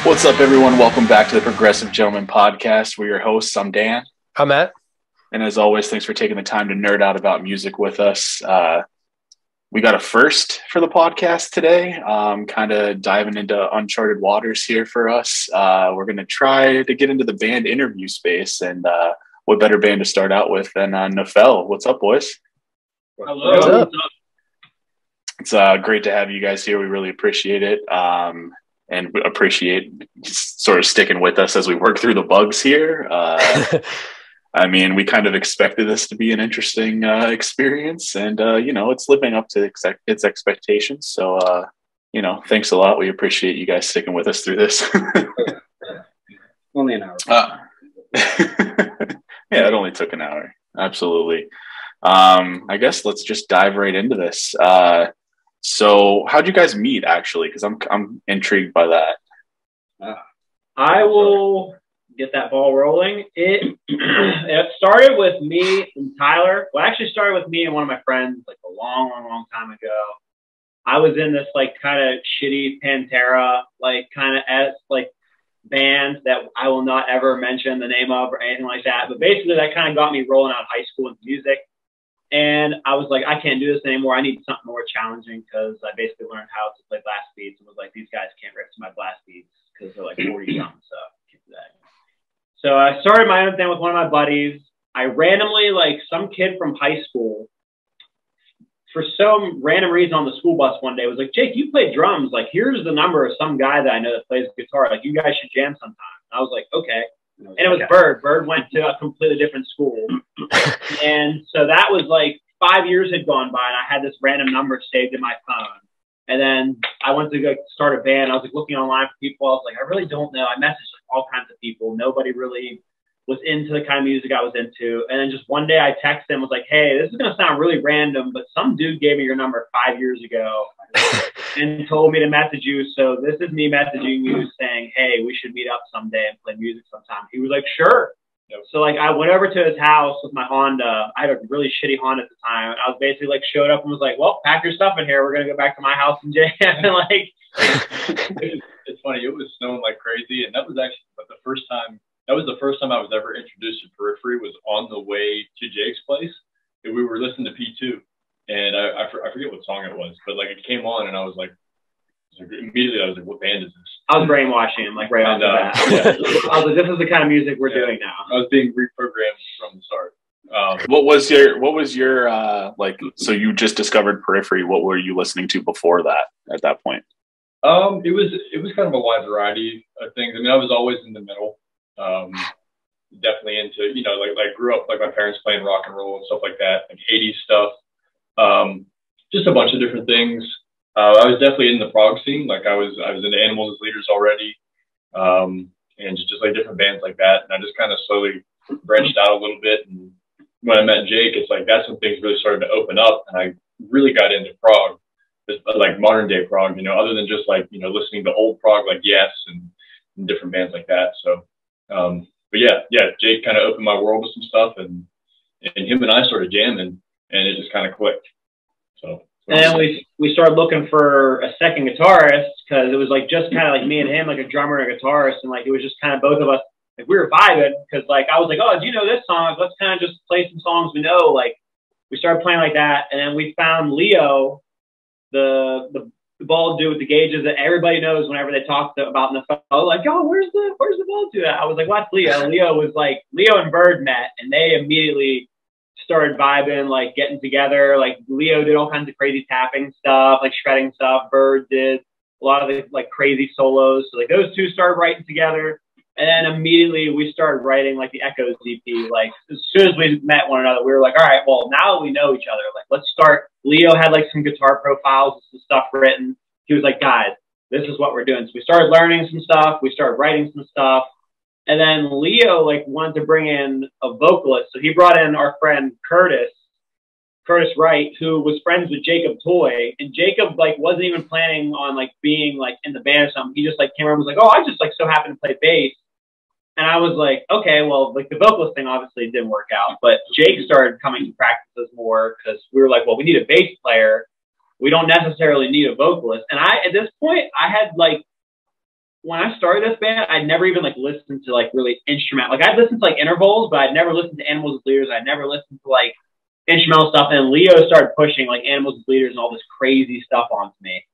What's up, everyone? Welcome back to the Progressive Gentleman Podcast. We're your hosts. I'm Dan. I'm Matt. And as always, thanks for taking the time to nerd out about music with us. We got a first for the podcast today, kind of diving into uncharted waters here for us. We're going to try to get into the band interview space, and what better band to start out with than Nephele. What's up, boys? Hello. What's up? It's great to have you guys here. We really appreciate it. And we appreciate sort of sticking with us as we work through the bugs here. I mean, we kind of expected this to be an interesting experience, and, it's living up to its expectations. So, thanks a lot. We appreciate you guys sticking with us through this. Only an hour. Yeah, it only took an hour. Absolutely. I guess let's just dive right into this. So how'd you guys meet, actually? Because I'm intrigued by that. I will get that ball rolling. It started with me and Tyler. Well, actually started with me and one of my friends like a long time ago. I was in this like kind of shitty Pantera, like kind of as like band that I will not ever mention the name of or anything like that. But basically that kind of got me rolling out of high school into music. And I was like, I can't do this anymore. I need something more challenging because I basically learned how to play blast beats and was like, these guys can't rip to my blast beats because they're like 40 something. So I can't do that. So I started my own thing with one of my buddies. I randomly, like some kid from high school, for some random reason on the school bus one day was like, Jake, you play drums. Like, here's the number of some guy that I know that plays guitar. Like, you guys should jam sometime. I was like, okay. And it was Bird. Bird went to a completely different school. And so that was like 5 years had gone by and I had this random number saved in my phone. And then I went to go start a band. I was like looking online for people. I was like, I really don't know. I messaged like all kinds of people. Nobody really was into the kind of music I was into. And then just one day I texted him, was like, hey, this is going to sound really random, but some dude gave me your number 5 years ago and told me to message you. So this is me messaging you saying, hey, we should meet up someday and play music sometime. He was like, sure. So like I went over to his house with my Honda. I had a really shitty Honda at the time. I was basically like showed up and was like, well, pack your stuff in here. We're going to go back to my house and jam. And like, it's funny. It was snowing like crazy. And that was actually the first time I was ever introduced to Periphery was on the way to Jake's place. And we were listening to P2 and I forget what song it was, but like it came on and I was like, immediately I was like, what band is this? I was brainwashing him like right off the bat. Yeah. I was like, this is the kind of music we're doing now. I was being reprogrammed from the start. What was your like, so you just discovered Periphery. What were you listening to before that at that point? It was kind of a wide variety of things. I mean, I was always in the middle. Definitely into, like grew up like my parents playing rock and roll and stuff like that, like 80s stuff. Just a bunch of different things. I was definitely in the prog scene. Like I was into Animals as Leaders already, and just like different bands like that. And I just kind of slowly branched out a little bit. And when I met Jake, it's like that's when things really started to open up, and I really got into prog, like modern day prog. Other than just like listening to old prog like Yes and different bands like that. So, but yeah, Jake kind of opened my world with some stuff, and him and I started jamming, and it just kind of clicked. So. And then we started looking for a second guitarist because it was like just kind of like me and him, like a drummer and a guitarist. And like, it was just kind of both of us, like we were vibing because like, I was like, oh, do you know this song? Like, let's kind of just play some songs we know. Like we started playing like that. And then we found Leo, the bald dude with the gauges that everybody knows whenever they talk about Nephele. Like, oh, where's the bald dude at? I was like, what's Leo? Leo was like, Leo and Bird met and they immediately started vibing, like getting together. Like Leo did all kinds of crazy tapping stuff, like shredding stuff. Bird did a lot of the like crazy solos. So like those two started writing together. And then immediately we started writing like the Echoes EP. Like as soon as we met one another, we were like, all right, well now we know each other. Like let's start. Leo had like some guitar profiles and some stuff written. He was like, guys, this is what we're doing. So we started learning some stuff. We started writing some stuff. And then Leo like wanted to bring in a vocalist. So he brought in our friend Curtis Wright, who was friends with Jacob Toy. And Jacob like wasn't even planning on like being like in the band or something. He just like came around and was like, oh, I just like so happen to play bass. And I was like, okay, well, like the vocalist thing obviously didn't work out, but Jake started coming to practices more because we were like, well, we need a bass player. We don't necessarily need a vocalist. And at this point, I had like when I started this band, I'd never even like listened to like really instrumental. Like I'd listened to like intervals, but I'd never listened to Animals as Leaders. I'd never listened to like instrumental stuff. And Leo started pushing like Animals as Leaders and all this crazy stuff onto me.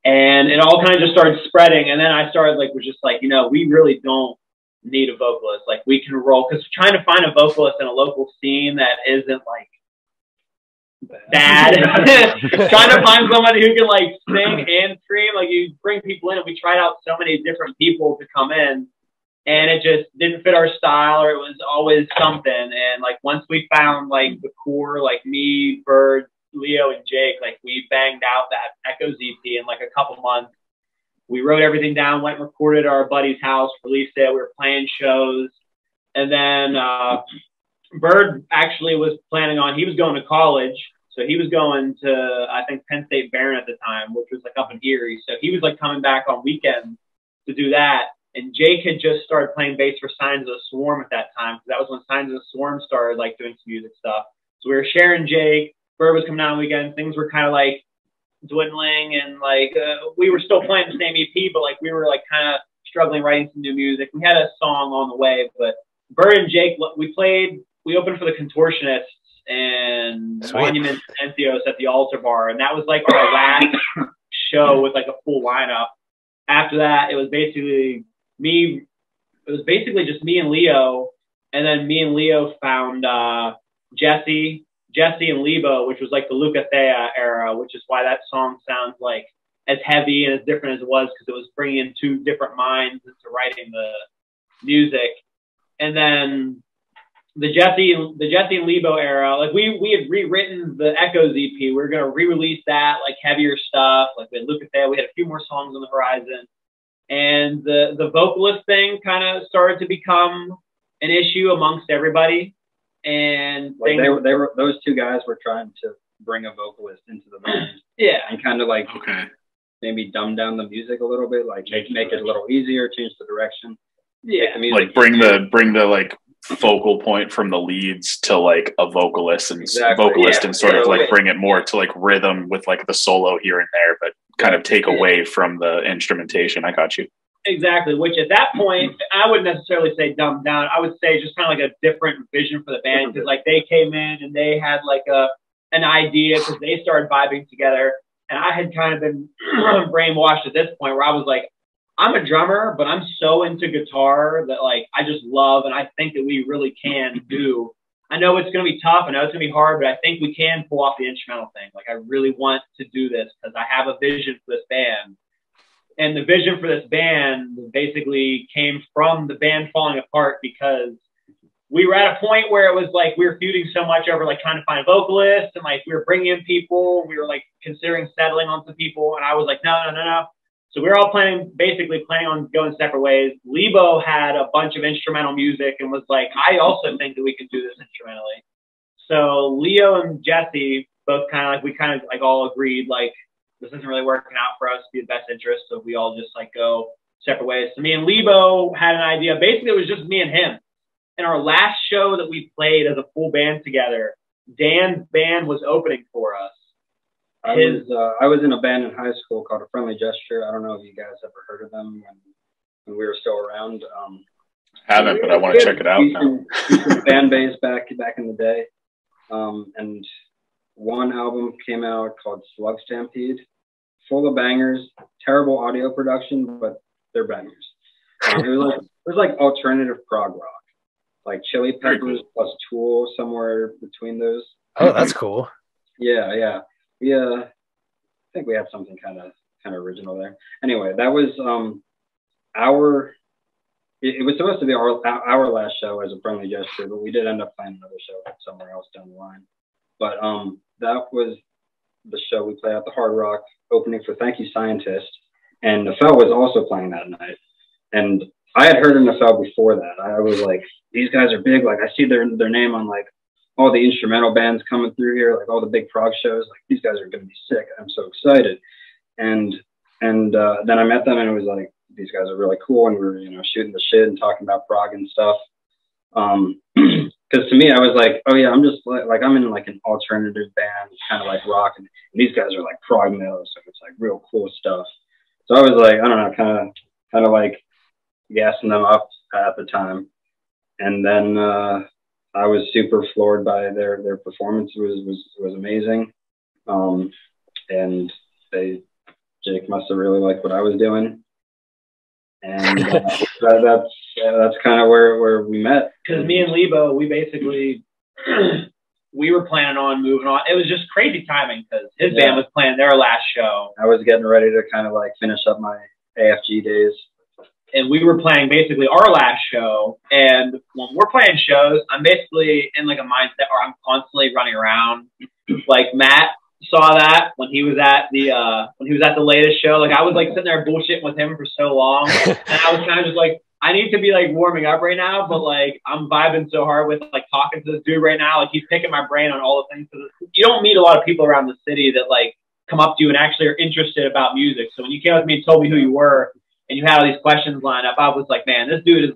And it all kind of just started spreading. And then I started like, was just like, you know, we really don't need a vocalist. Like we can roll, because trying to find a vocalist in a local scene that isn't like bad. Trying to find somebody who can like sing and scream. Like you bring people in, and we tried out so many different people to come in, and it just didn't fit our style, or it was always something. And like once we found like the core, like me, Bird, Leo, and Jake, like we banged out that Echoes EP in like a couple months. We wrote everything down, went and recorded at our buddy's house, released it. We were playing shows, and then Bird actually was planning on, he was going to college. So he was going to, I think, Penn State Barron at the time, which was like up in Erie. So he was like coming back on weekends to do that. And Jake had just started playing bass for Signs of the Swarm at that time, because that was when Signs of the Swarm started like doing some music stuff. So we were sharing Jake. Bird was coming out on weekends. Things were kind of like dwindling, and like we were still playing the same EP, but like we were like kind of struggling writing some new music. We had a song on the way, but Bird and Jake, we opened for the Contortionists and Monument Entheos at the Altar Bar, and that was like our last show with like a full lineup. After that, it was basically just me and Leo, and then me and Leo found Jesse and Lebo, which was like the Luca Thea era, which is why that song sounds like as heavy and as different as it was, because it was bringing in two different minds into writing the music. And then the Jesse and Lebo era, like we had rewritten the Echoes EP. We were going to re-release that, like heavier stuff. Like we had Luca Thea, we had a few more songs on the horizon. And the vocalist thing kind of started to become an issue amongst everybody. And like they were those two guys were trying to bring a vocalist into the band. Yeah. And kind of like maybe dumb down the music a little bit, like make it a little easier, change the direction. Yeah. Like bring the like focal point from the leads to like a vocalist and and sort of like bring it more to like rhythm with like the solo here and there, but kind of take away from the instrumentation. I got you. Exactly, which at that point, I wouldn't necessarily say dumbed down. I would say just kind of like a different vision for the band, because like they came in and they had like an idea, because they started vibing together. And I had kind of been brainwashed at this point where I was like, I'm a drummer, but I'm so into guitar that like I just love, and I think that we really can do. I know it's going to be tough. I know it's going to be hard, but I think we can pull off the instrumental thing. Like I really want to do this because I have a vision for this band. And the vision for this band basically came from the band falling apart, because we were at a point where it was like we were feuding so much over like trying to find a vocalist, and like we were bringing in people. We were like considering settling on some people, and I was like, no. So we were all planning on going separate ways. Lebo had a bunch of instrumental music and was like, I also think that we can do this instrumentally. So Leo and Jesse both kind of all agreed like, this isn't really working out for us to be the best interest. So we all just like go separate ways. So me and Lebo had an idea. Basically, it was just me and him. And our last show that we played as a full band together, Dan's band was opening for us. I was in a band in high school called A Friendly Gesture. I don't know if you guys ever heard of them when we were still around. Haven't, but I want to check it out now. Fan base back in the day. And one album came out called Slug Stampede, full of bangers, terrible audio production, but they're bangers. It was like alternative prog rock, like Chili Peppers plus Tool, somewhere between those. Oh, that's cool. Yeah. I think we had something kind of original there. Anyway, that was it was supposed to be our last show as A Friendly Gesture, but we did end up playing another show somewhere else down the line. But that was the show we played at the Hard Rock, opening for Thank You Scientist, and Nephele was also playing that night. And I had heard of Nephele before that. I was like, these guys are big. Like I see their name on like all the instrumental bands coming through here, like all the big prog shows. Like these guys are going to be sick. I'm so excited. And then I met them, and it was like, these guys are really cool, and we were shooting the shit and talking about prog and stuff. Because to me, I was like, oh yeah, I'm just like I'm in like an alternative band, kind of like rock, and these guys are like prog metal, so it's like real cool stuff. So I was like, I don't know, kind of kind of like gassing them up at the time. And then I was super floored by their performance. It was amazing. And Jake must have really liked what I was doing. And that's kind of where we met. Because me and Lebo, we basically we were planning on moving on. It was just crazy timing because his band was playing their last show. I was getting ready to kind of like finish up my AFG days. And we were playing basically our last show. And when we're playing shows, I'm basically in like a mindset where I'm constantly running around. Like Matt saw that when he was at the latest show. Like I was like sitting there bullshitting with him for so long. And I was kind of just like, I need to be like warming up right now, but like I'm vibing so hard with like talking to this dude right now. Like he's picking my brain on all the things. You don't meet a lot of people around the city that like come up to you and actually are interested about music. So when you came up to me and told me who you were and you had all these questions lined up, I was like, man, this dude's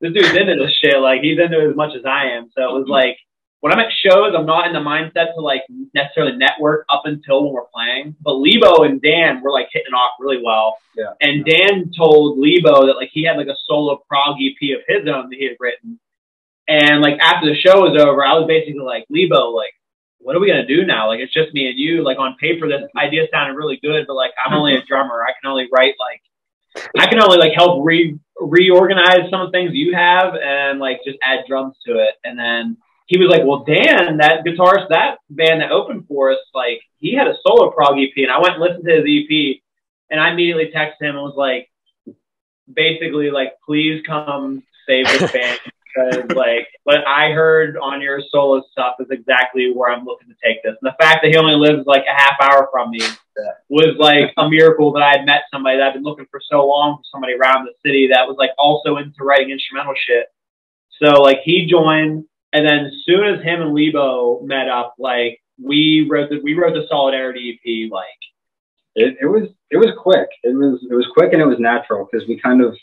into this shit. Like he's into it as much as I am. So it was like, when I'm at shows, I'm not in the mindset to like necessarily network up until when we're playing. But Lebo and Dan were like hitting off really well. Yeah. And Dan told Lebo that like he had like a solo prog EP of his own that he had written. And like after the show was over, I was basically like, Lebo, like, what are we gonna do now? Like it's just me and you. Like on paper, this idea sounded really good, but like I'm only a drummer. I can only help reorganize some of the things you have and like just add drums to it. And then he was like, well, Dan, that guitarist, that band that opened for us, like he had a solo prog EP. And I went and listened to his EP and I immediately texted him and was like, basically like, please come save this band. Because like what I heard on your solo stuff is exactly where I'm looking to take this. And the fact that he only lives like a half hour from me was like a miracle that I had met somebody that I've been looking for so long for somebody around the city that was like also into writing instrumental shit. So like he joined, and then as soon as him and Lebo met up, like we wrote the Solidarity EP. Like it was quick. It was quick and it was natural because we kind of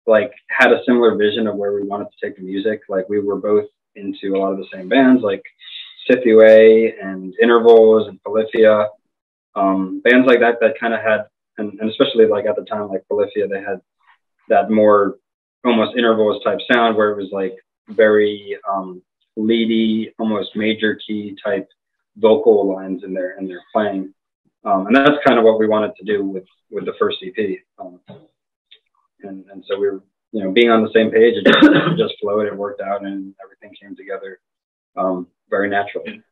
like had a similar vision of where we wanted to take the music. Like we were both into a lot of the same bands, like Scythiaway and Intervals and Polyphia, bands like that kind of had, and especially like at the time, like Polyphia, they had that more almost Intervals type sound where it was like very leady, almost major key type vocal lines in their playing, and that's kind of what we wanted to do with the first EP. And so we were, being on the same page, it just flowed, it worked out, and everything came together very naturally.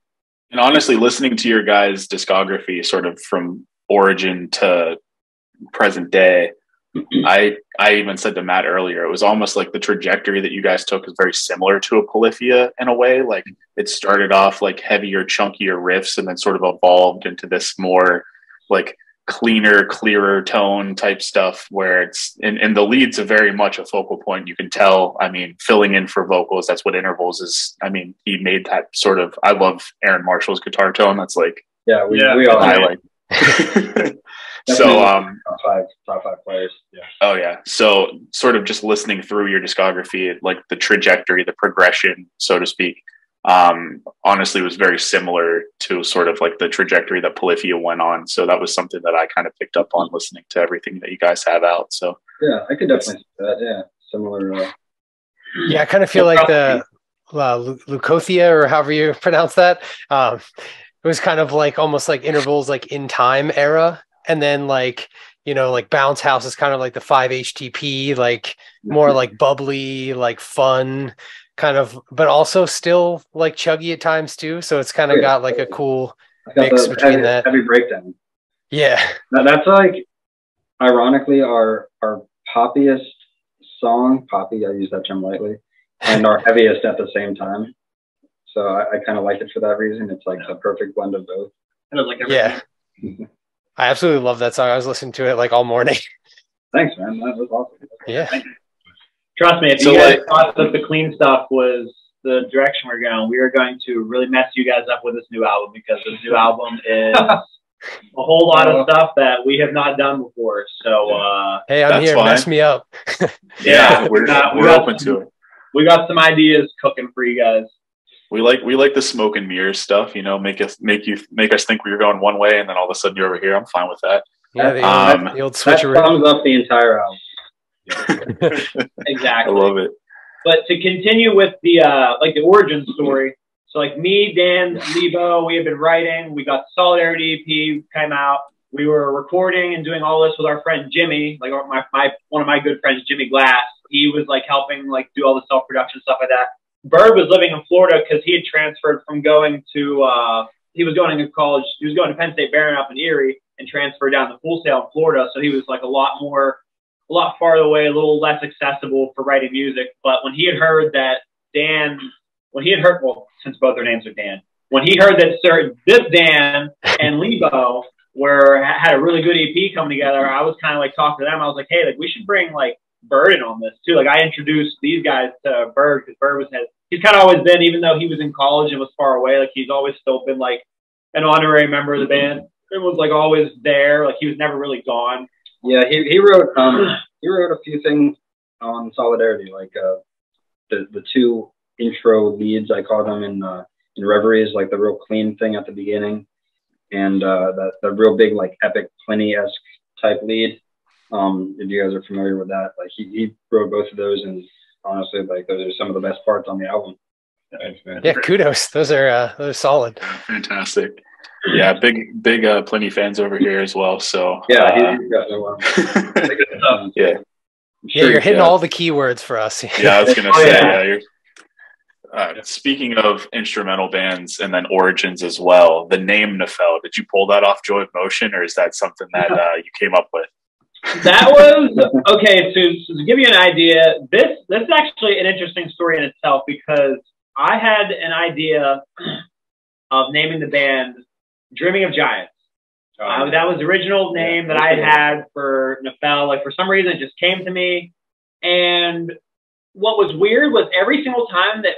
And honestly, listening to your guys' discography sort of from origin to present day, I even said to Matt earlier, it was almost like the trajectory that you guys took is very similar to a Polyphia in a way. Like it started off like heavier, chunkier riffs and then sort of evolved into this more like cleaner, clearer tone type stuff where it's and the lead's a very much a focal point. You can tell, I mean, filling in for vocals, that's what Intervals is. I mean, he made that sort of, I love Aaron Marshall's guitar tone. That's like, we all highlight. So top five players. Yeah. Oh yeah. So sort of just listening through your discography, like the trajectory, the progression, so to speak, honestly was very similar to sort of like the trajectory that Polyphia went on. So that was something that I kind of picked up on listening to everything that you guys have out. So yeah, I could definitely see that. Yeah. Similar. Yeah. I kind of feel like the Leucothea, or however you pronounce that. It was kind of like almost like Intervals, like In Time era. And then like, like Bounce House is kind of like the 5-HTP, like more like bubbly, like fun kind of, but also still like chuggy at times too. So it's kind of got like a cool mix between that. Heavy breakdown. Yeah. That's like, ironically, our poppiest song, poppy, I use that term lightly, and our heaviest at the same time. So I kind of like it for that reason. It's like the perfect blend of both. And it was like everything. Yeah. I absolutely love that song. I was listening to it like all morning. Thanks, man. That was awesome. Yeah. Trust me, if you guys thought that the clean stuff was the direction we're going, we are going to really mess you guys up with this new album, because this new album is a whole lot of stuff that we have not done before. So hey, I'm here. Fine. Mess me up. Yeah, we're open to it. We got some ideas cooking for you guys. We like the smoke and mirrors stuff, make us think we were going one way and then all of a sudden you're over here. I'm fine with that. Yeah, the old that switcheroo. sums up the entire album. Exactly. I love it. But to continue with the like the origin story, so like me, Dan, Lebo, we had been writing. We got Solidarity EP came out. We were recording and doing all this with our friend Jimmy, like one of my good friends, Jimmy Glass. He was like helping like do all the self-production stuff like that. Bird was living in Florida because he had transferred from going to he was going to college. He was going to Penn State Barron up in Erie and transferred down to Full Sail in Florida. So he was like a lot farther away, a little less accessible for writing music. But when he had heard that well, since both their names are Dan, when he heard that this Dan and Lebo had a really good EP coming together, I was kind of like talking to them. I was like, hey, like we should bring like Bird in on this too. Like I introduced these guys to Bird because Bird he's kind of always been, even though he was in college and was far away, like he's always still been like an honorary member of the band. It was like always there. Like he was never really gone. Yeah, he wrote a few things on Solidarity, like the two intro leads, I call them in Reveries, like the real clean thing at the beginning, and the real big like epic Pliny-esque type lead. If you guys are familiar with that, like he wrote both of those, and honestly, like those are some of the best parts on the album. Thanks, man. Yeah, kudos. Those are solid. Fantastic. Yeah, big Pliny fans over here as well. So yeah, he's got no yeah. Yeah, you're hitting all the keywords for us. Yeah, I was gonna say. Yeah, speaking of instrumental bands and then origins as well, the name Nephele, did you pull that off Joy of Motion, or is that something that you came up with? That was okay. So to give you an idea, this is actually an interesting story in itself because I had an idea of naming the band Dreaming of Giants. That was the original name that I had for Nephele. Like for some reason, it just came to me. And what was weird was every single time that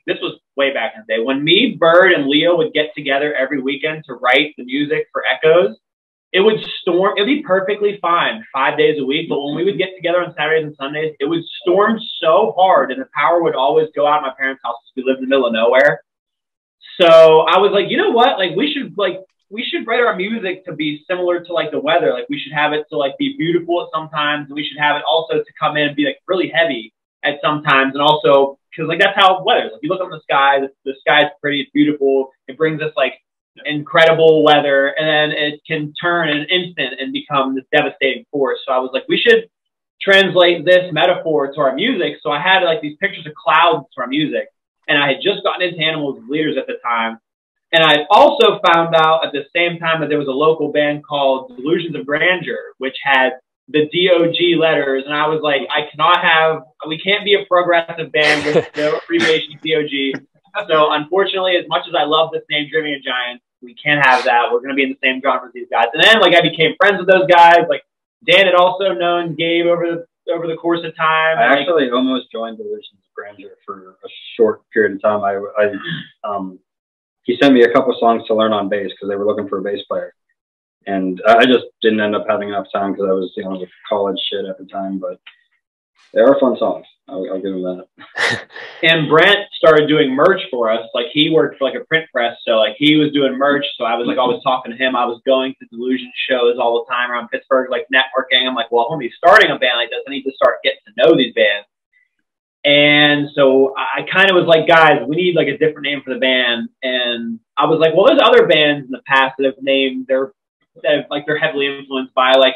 this was way back in the day, when me, Bird, and Leo would get together every weekend to write the music for Echoes, it would storm. It'd be perfectly fine 5 days a week. But when we would get together on Saturdays and Sundays, it would storm so hard and the power would always go out at my parents' house because we lived in the middle of nowhere. So I was like, you know what? Like we should write our music to be similar to like the weather. Like we should have it to like be beautiful at some times, and we should have it also to come in and be like really heavy at some times. And also because like that's how weather is. If you look up in the sky, the sky is pretty, it's beautiful. It brings us like incredible weather, and then it can turn in an instant and become this devastating force. So I was like, we should translate this metaphor to our music. So I had like these pictures of clouds to our music, and I had just gotten into Animals as Leaders at the time. And I also found out at the same time that there was a local band called Delusions of Grandeur, which had the DOG letters. And I was like, we can't be a progressive band with no abbreviation DOG. So unfortunately, as much as I love this name, Dreaming of Giants, we can't have that. We're going to be in the same genre as these guys. And then like I became friends with those guys. Like Dan had also known Gabe over the course of time. I actually almost joined Delusions of Grandeur for a short period of time. He sent me a couple songs to learn on bass because they were looking for a bass player. And I just didn't end up having enough time because I was dealing with college shit at the time. But they are fun songs. I'll give him that. And Brent started doing merch for us. Like he worked for like a print press. So like he was doing merch. So I was like always talking to him. I was going to Delusion shows all the time around Pittsburgh, like networking. I'm like, well, homie, starting a band like this, I need to start getting to know these bands. And so I kind of was like, guys, we need like a different name for the band. And I was like, well, there's other bands in the past that have named they're heavily influenced by like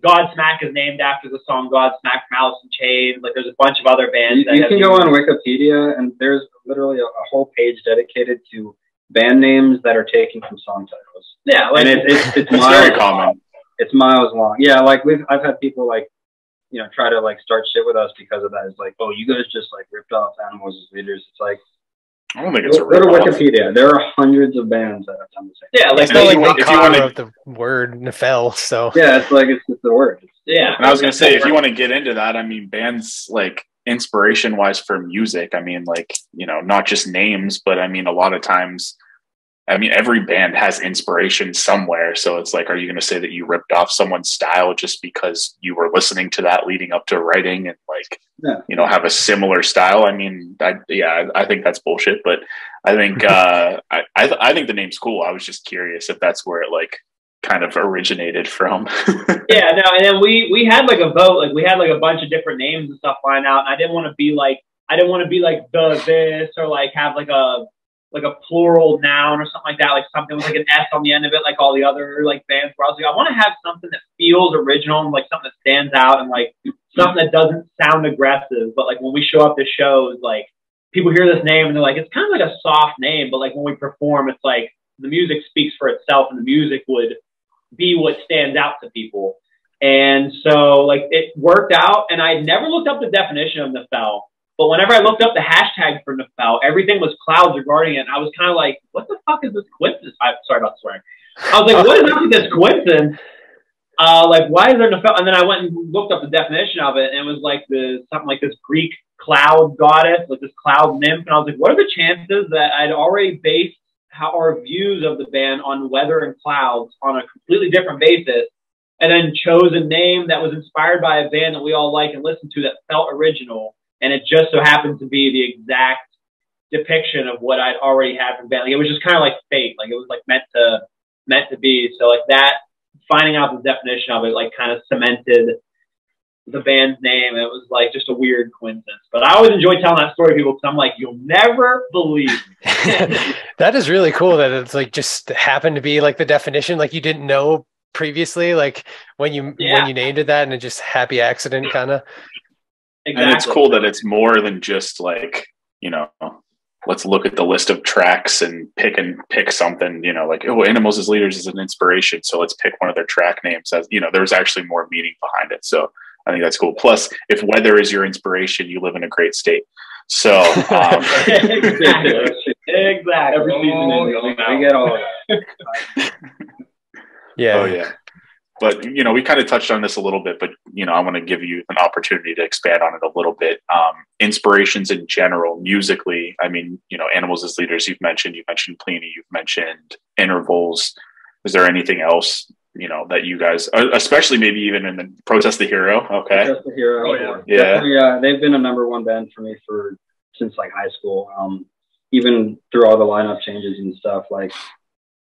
Godsmack is named after the song Godsmack from Alice in Chains. Like there's a bunch of other bands. You can go on Wikipedia and there's literally a whole page dedicated to band names that are taken from song titles. Yeah, like and it's miles very common. Long. It's miles long. Yeah, like I've had people like, you know, try to like start shit with us because of that. It's like, oh, you guys just like ripped off Animals as Leaders. It's like, I don't think it's a go to Wikipedia. There are hundreds of bands that have done the same. Yeah, like if you want the word Nephele, so yeah, it's like it's the word. Yeah, and I was gonna say if you want to get into that, I mean, bands like inspiration wise for music. I mean, like not just names, but I mean, a lot of times. I mean, every band has inspiration somewhere. So it's like, are you going to say that you ripped off someone's style just because you were listening to that leading up to writing and have a similar style? I mean, I think that's bullshit, but I think, I think the name's cool. I was just curious if that's where it like kind of originated from. Yeah, no, and then we had like a vote, like we had like a bunch of different names and stuff lined out, and I didn't want to be like the this or like have like a plural noun or something like that, like something with like an S on the end of it, like all the other like bands. Where I was like, I want to have something that feels original and like something that stands out and like something that doesn't sound aggressive, but like when we show up to shows, like people hear this name and they're like, it's kind of like a soft name, but like when we perform, it's like the music speaks for itself, and the music would be what stands out to people. And so like it worked out, and I never looked up the definition of Nephele, but whenever I looked up the hashtag for Nephele, everything was clouds regarding it. And I was kind of like, what the fuck is this coincidence? I'm sorry about swearing. I was like, what is up with this coincidence? Like, why is there Nephele? And then I went and looked up the definition of it, and it was like something like this Greek cloud goddess, like this cloud nymph. And I was like, what are the chances that I'd already based our views of the band on weather and clouds on a completely different basis, and then chose a name that was inspired by a band that we all like and listened to that felt original, and it just so happened to be the exact depiction of what I'd already had from the band. Like, it was just kind of like fate, like it was like meant to be. So like that, finding out the definition of it, like kind of cemented the band's name. It was like just a weird coincidence. But I always enjoy telling that story to people because I'm like, you'll never believe me. That is really cool that it's like just happened to be like the definition, like you didn't know previously, like when you named it that, and it just happy accident kind of. Exactly. And it's cool that it's more than just like, you know, let's look at the list of tracks and pick something, you know, like, oh, Animals as Leaders is an inspiration, so let's pick one of their track names. As you know, there's actually more meaning behind it. So I think that's cool. Plus, if weather is your inspiration, you live in a great state. So exactly. Every season we get all of that. Yeah. Oh yeah. But, you know, we kind of touched on this a little bit, but, you know, I want to give you an opportunity to expand on it a little bit. Inspirations in general, musically. I mean, you know, Animals as Leaders, you've mentioned Pliny, you've mentioned Intervals. Is there anything else, you know, that you guys, especially maybe even in the Protest the Hero? Okay. Protest the Hero. Oh, yeah. Yeah. They've been a #1 band for me since like high school. Even through all the lineup changes and stuff, like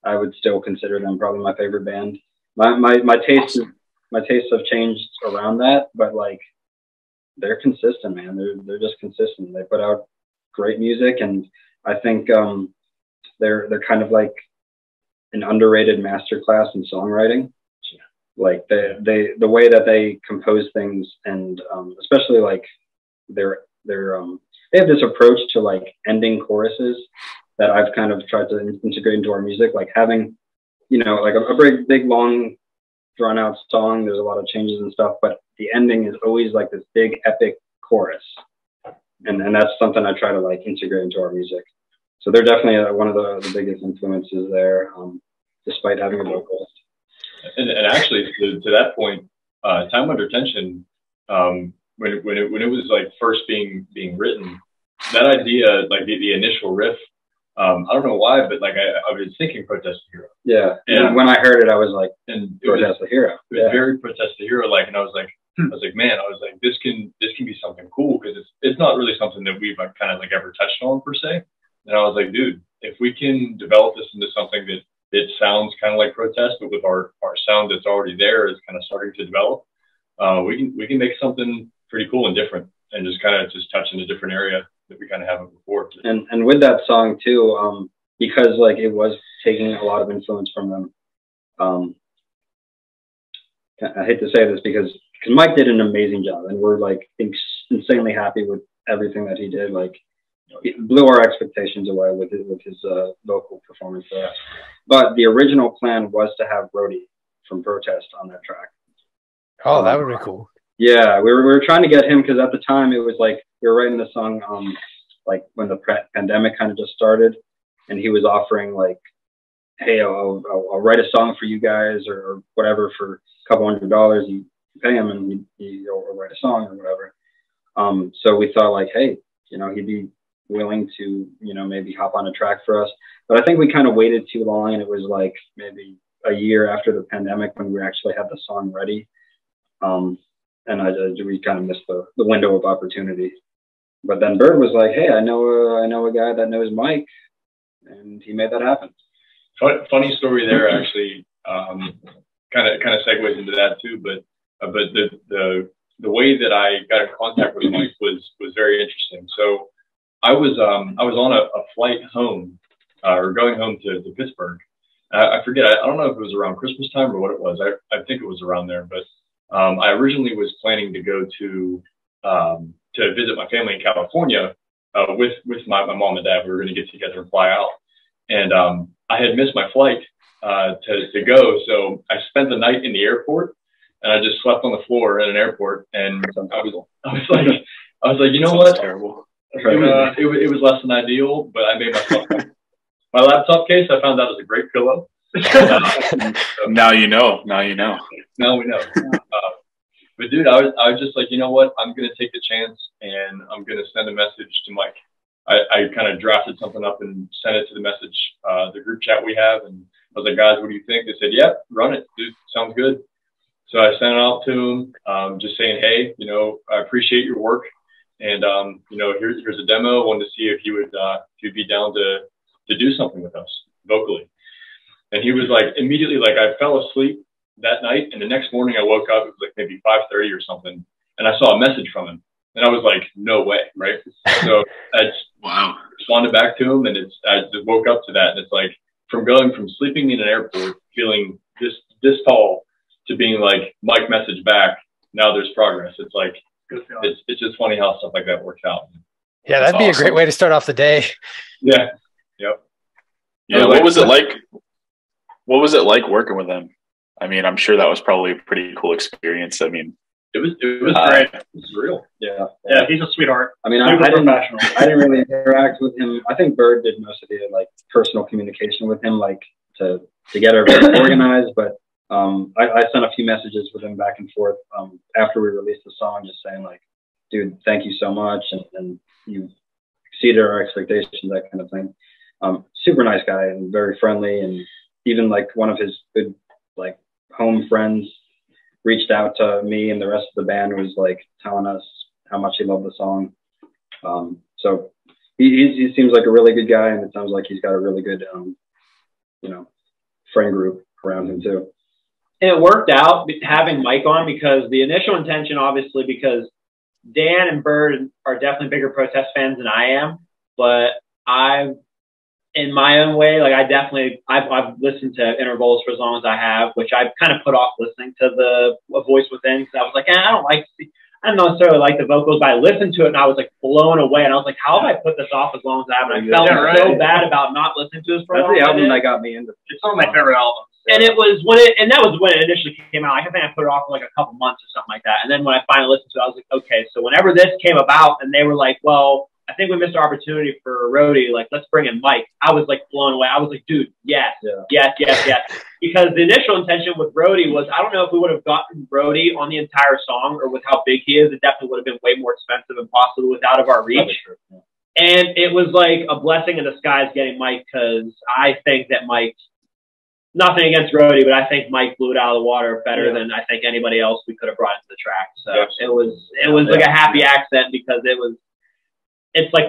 I would still consider them probably my favorite band. My tastes have changed around that, but like they're consistent, man. They're just consistent. They put out great music, and I think they're kind of like an underrated masterclass in songwriting. Like the way that they compose things, and especially like they have this approach to like ending choruses that I've kind of tried to integrate into our music, like having, you know, like a big, long, drawn out song. There's a lot of changes and stuff, but the ending is always like this big, epic chorus. And that's something I try to like integrate into our music. So they're definitely one of the biggest influences there, despite having a vocalist. And actually, to that point, Time Under Tension, when it was like first being written, that idea, like the initial riff, I don't know why, but like I was thinking Protest the Hero. Yeah. And when I heard it, I was like, Protest the Hero. It was very Protest the Hero like, and I was like, man, this can be something cool, because it's not really something that we've like, kind of like ever touched on per se. And I was like, dude, if we can develop this into something that it sounds kind of like Protest, but with our sound that's already there is kind of starting to develop, we can make something pretty cool and different, and just kind of just touch in a different area that we kind of haven't before. And with that song too, because like it was taking a lot of influence from them. I hate to say this because Mike did an amazing job, and we're like insanely happy with everything that he did. Like, it blew our expectations away with his vocal performance there. But the original plan was to have Brody from Protest on that track. Oh, that would be cool. Yeah, we were trying to get him because at the time it was like we were writing the song like when the pandemic kind of just started, and he was offering like, hey, I'll write a song for you guys or whatever for a couple $100. You pay him and he'll write a song or whatever. So we thought like, hey, you know, he'd be willing to, you know, maybe hop on a track for us. But I think we kind of waited too long, and it was like maybe a year after the pandemic when we actually had the song ready. And we kind of missed the window of opportunity. But then Bird was like, hey, I know a guy that knows Mike, and he made that happen. Funny story there, actually. kind of segues into that too. But the way that I got in contact with Mike was very interesting. So I was on a flight home, or going home to Pittsburgh. I forget. I don't know if it was around Christmas time or what it was. I think it was around there. But I originally was planning to go to visit my family in California with my mom and dad. We were going to get together and fly out. And I had missed my flight to go, so I spent the night in the airport, and I just slept on the floor in an airport. And I was like, you know what? Terrible. It was less than ideal, but I made myself. My laptop case, I found that was a great pillow. Now you know. Now we know. But dude, I was just like, you know what? I'm gonna take the chance, and I'm gonna send a message to Mike. I kind of drafted something up and sent it to the group chat we have, and I was like, guys, what do you think? They said, yeah, run it, dude. Sounds good. So I sent it out to him, just saying, hey, I appreciate your work, and here's a demo. I wanted to see if you would be down to do something with us vocally. And he was like, immediately, like, I fell asleep that night, and the next morning I woke up. It was like maybe 5:30 or something, and I saw a message from him, and I was like, no way, right? So I responded back to him, and I just woke up to that, and it's like from going from sleeping in an airport, feeling this tall, to being like, Mike messaged back. Now there's progress. It's like it's just funny how stuff like that works out. Yeah, that'd be awesome. A great way to start off the day. Yeah. Yep. Yeah. What was it like? What was it like working with him? I mean, I'm sure that was probably a pretty cool experience. I mean, it was great. It was real. Yeah. He's a sweetheart. I mean, I didn't really interact with him. I think Bird did most of the like personal communication with him, like to get everything organized. But I sent a few messages with him back and forth after we released the song, just saying like, dude, thank you so much, and you exceeded our expectations, that kind of thing. Super nice guy and very friendly, and even like one of his good like home friends reached out to me and the rest of the band, was like telling us how much he loved the song. So he seems like a really good guy, and it sounds like he's got a really good friend group around him too. And it worked out having Mike on, because the initial intention, obviously, because Dan and Bird are definitely bigger Protest fans than I am, but in my own way, like I've listened to intervals for as long as I have, which I've kind of put off listening to the Voice Within, because I was like, I don't necessarily like the vocals, but I listened to it and I was like blown away, and I was like, how have I put this off as long as I have? And I felt so bad about not listening to this for a long time. That's the album that got me into it. It's one of my favorite albums. And it was that was when it initially came out. I think I put it off for like a couple months or something like that. And then when I finally listened to it, I was like, okay, so whenever this came about and they were like, well, I think we missed our opportunity for Rhodey, like, let's bring in Mike, I was like blown away. I was like, dude, yes. Because the initial intention with Rhodey was, I don't know if we would have gotten Rhodey on the entire song, or with how big he is, it definitely would have been way more expensive and possibly was out of our reach. And it was like a blessing in disguise getting Mike, because I think that Mike, nothing against Rhodey, but I think Mike blew it out of the water better than I think anybody else we could have brought into the track. So it was like a happy accident, because it's like